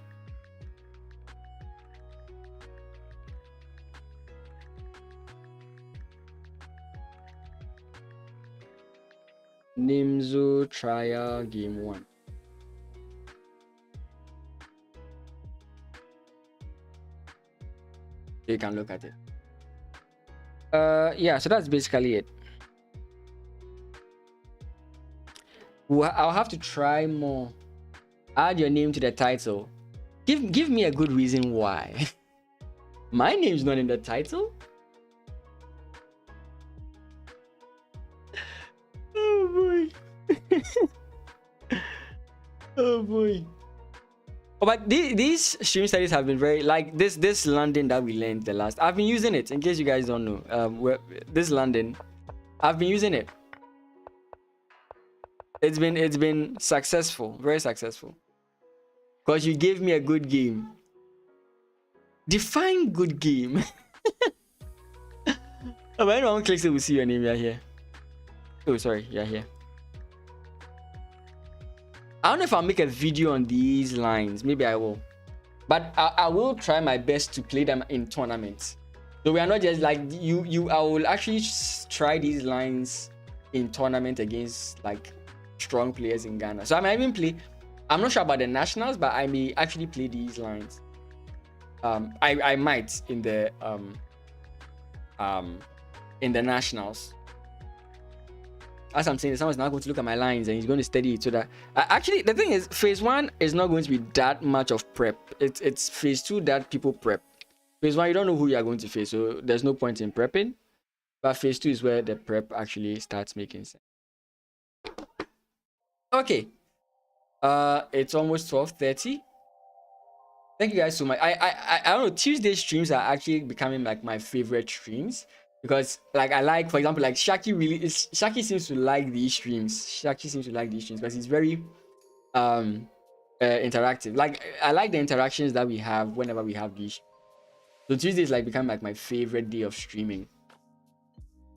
Nimzo trial game 1. You can look at it. Yeah, so that's basically it. I'll have to try more. Add your name to the title. Give me a good reason why. My name's not in the title. Oh boy. Oh boy. Oh, but these stream studies have been very, like this London that we learned the last. I've been using it in case you guys don't know. This London, I've been using it. It's been successful, very successful. Because you gave me a good game. Define good game. Oh, when anyone clicks it, we'll see your name. You're here. Oh, sorry, you're here. I don't know if I'll make a video on these lines. Maybe I will. But I will try my best to play them in tournaments. So we are not just like I will actually try these lines in tournament against like strong players in Ghana. So I might even play. I'm not sure about the nationals, but I may actually play these lines. I might in the nationals. As I'm saying, someone's now going to look at my lines and he's going to study it so that actually the thing is, phase 1 is not going to be that much of prep. It's phase 2 that people prep. Phase 1, you don't know who you are going to face, so there's no point in prepping. But phase 2 is where the prep actually starts making sense. Okay. It's almost 12:30. Thank you guys so much. I don't know, Tuesday streams are actually becoming like my favorite streams. Because like I like, for example, like Shaki seems to like these streams. Shaki seems to like these streams because it's very interactive. Like I like the interactions that we have whenever we have these. So Tuesday is like become like my favorite day of streaming.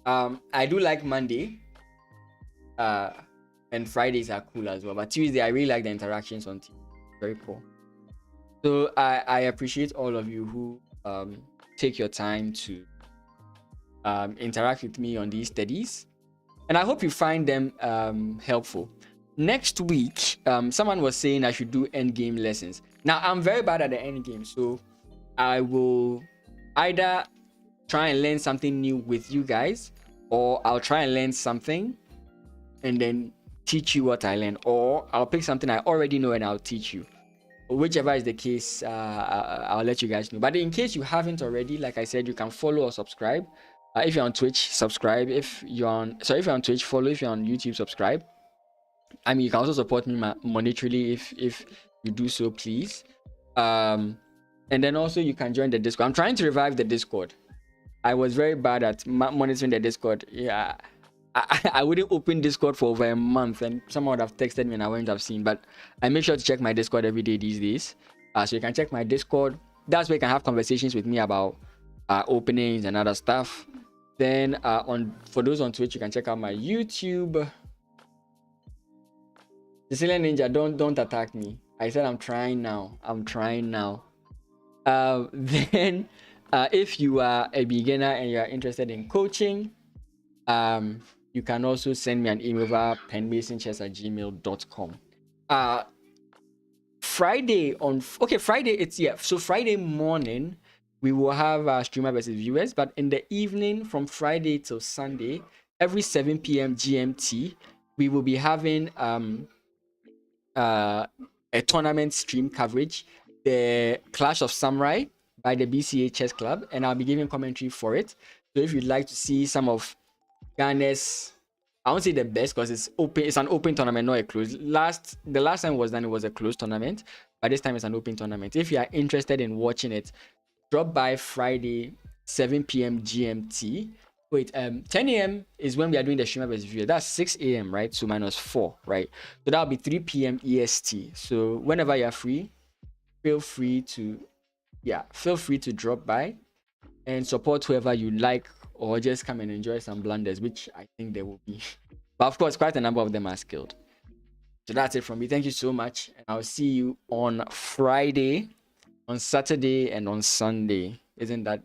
I do like Monday. And Fridays are cool as well. But Tuesday I really like the interactions on Tuesday. Very cool. So I appreciate all of you who take your time to interact with me on these studies, and I hope you find them helpful. next week, someone was saying I should do end game lessons. Now I'm very bad at the end game, so I will either try and learn something new with you guys, or I'll try and learn something and then teach you what I learned, or I'll pick something I already know and I'll teach you. Whichever is the case, I'll let you guys know. But in case you haven't already, like I said, you can follow or subscribe. If you're on Twitch, subscribe. If you're on Twitch, follow. If you're on YouTube, subscribe. I mean, you can also support me monetarily if you do so, please. And then also you can join the Discord. I'm trying to revive the Discord. I was very bad at monitoring the Discord. Yeah, I wouldn't open Discord for over a month, and someone would have texted me and I wouldn't have seen. But I make sure to check my Discord every day these days. So you can check my Discord. That's where you can have conversations with me about openings and other stuff. Then for those on Twitch, you can check out my YouTube. Sicilian Ninja, don't attack me. I said I'm trying now. Then if you are a beginner and you are interested in coaching, you can also send me an email over penmasonchess@gmail.com. Friday, so Friday morning we will have streamer versus viewers, but in the evening from Friday till Sunday, every 7 p.m. GMT, we will be having a tournament stream coverage, the Clash of Samurai by the BCA Chess Club, and I'll be giving commentary for it. So if you'd like to see some of Ghana's, I won't say the best because it's open. It's an open tournament, not a closed. The last time was done, it was a closed tournament, but this time it's an open tournament. If you are interested in watching it, drop by Friday 7 p.m. GMT. Wait, 10 a.m. is when we are doing the streamer versus viewer. That's 6 a.m. right? So -4, right? So that'll be 3 p.m. EST. So whenever you're free, feel free to drop by and support whoever you like, or just come and enjoy some blunders, which I think there will be. But of course, quite a number of them are skilled. So that's it from me. Thank you so much. And I'll see you on Friday, on Saturday, and on Sunday. Isn't that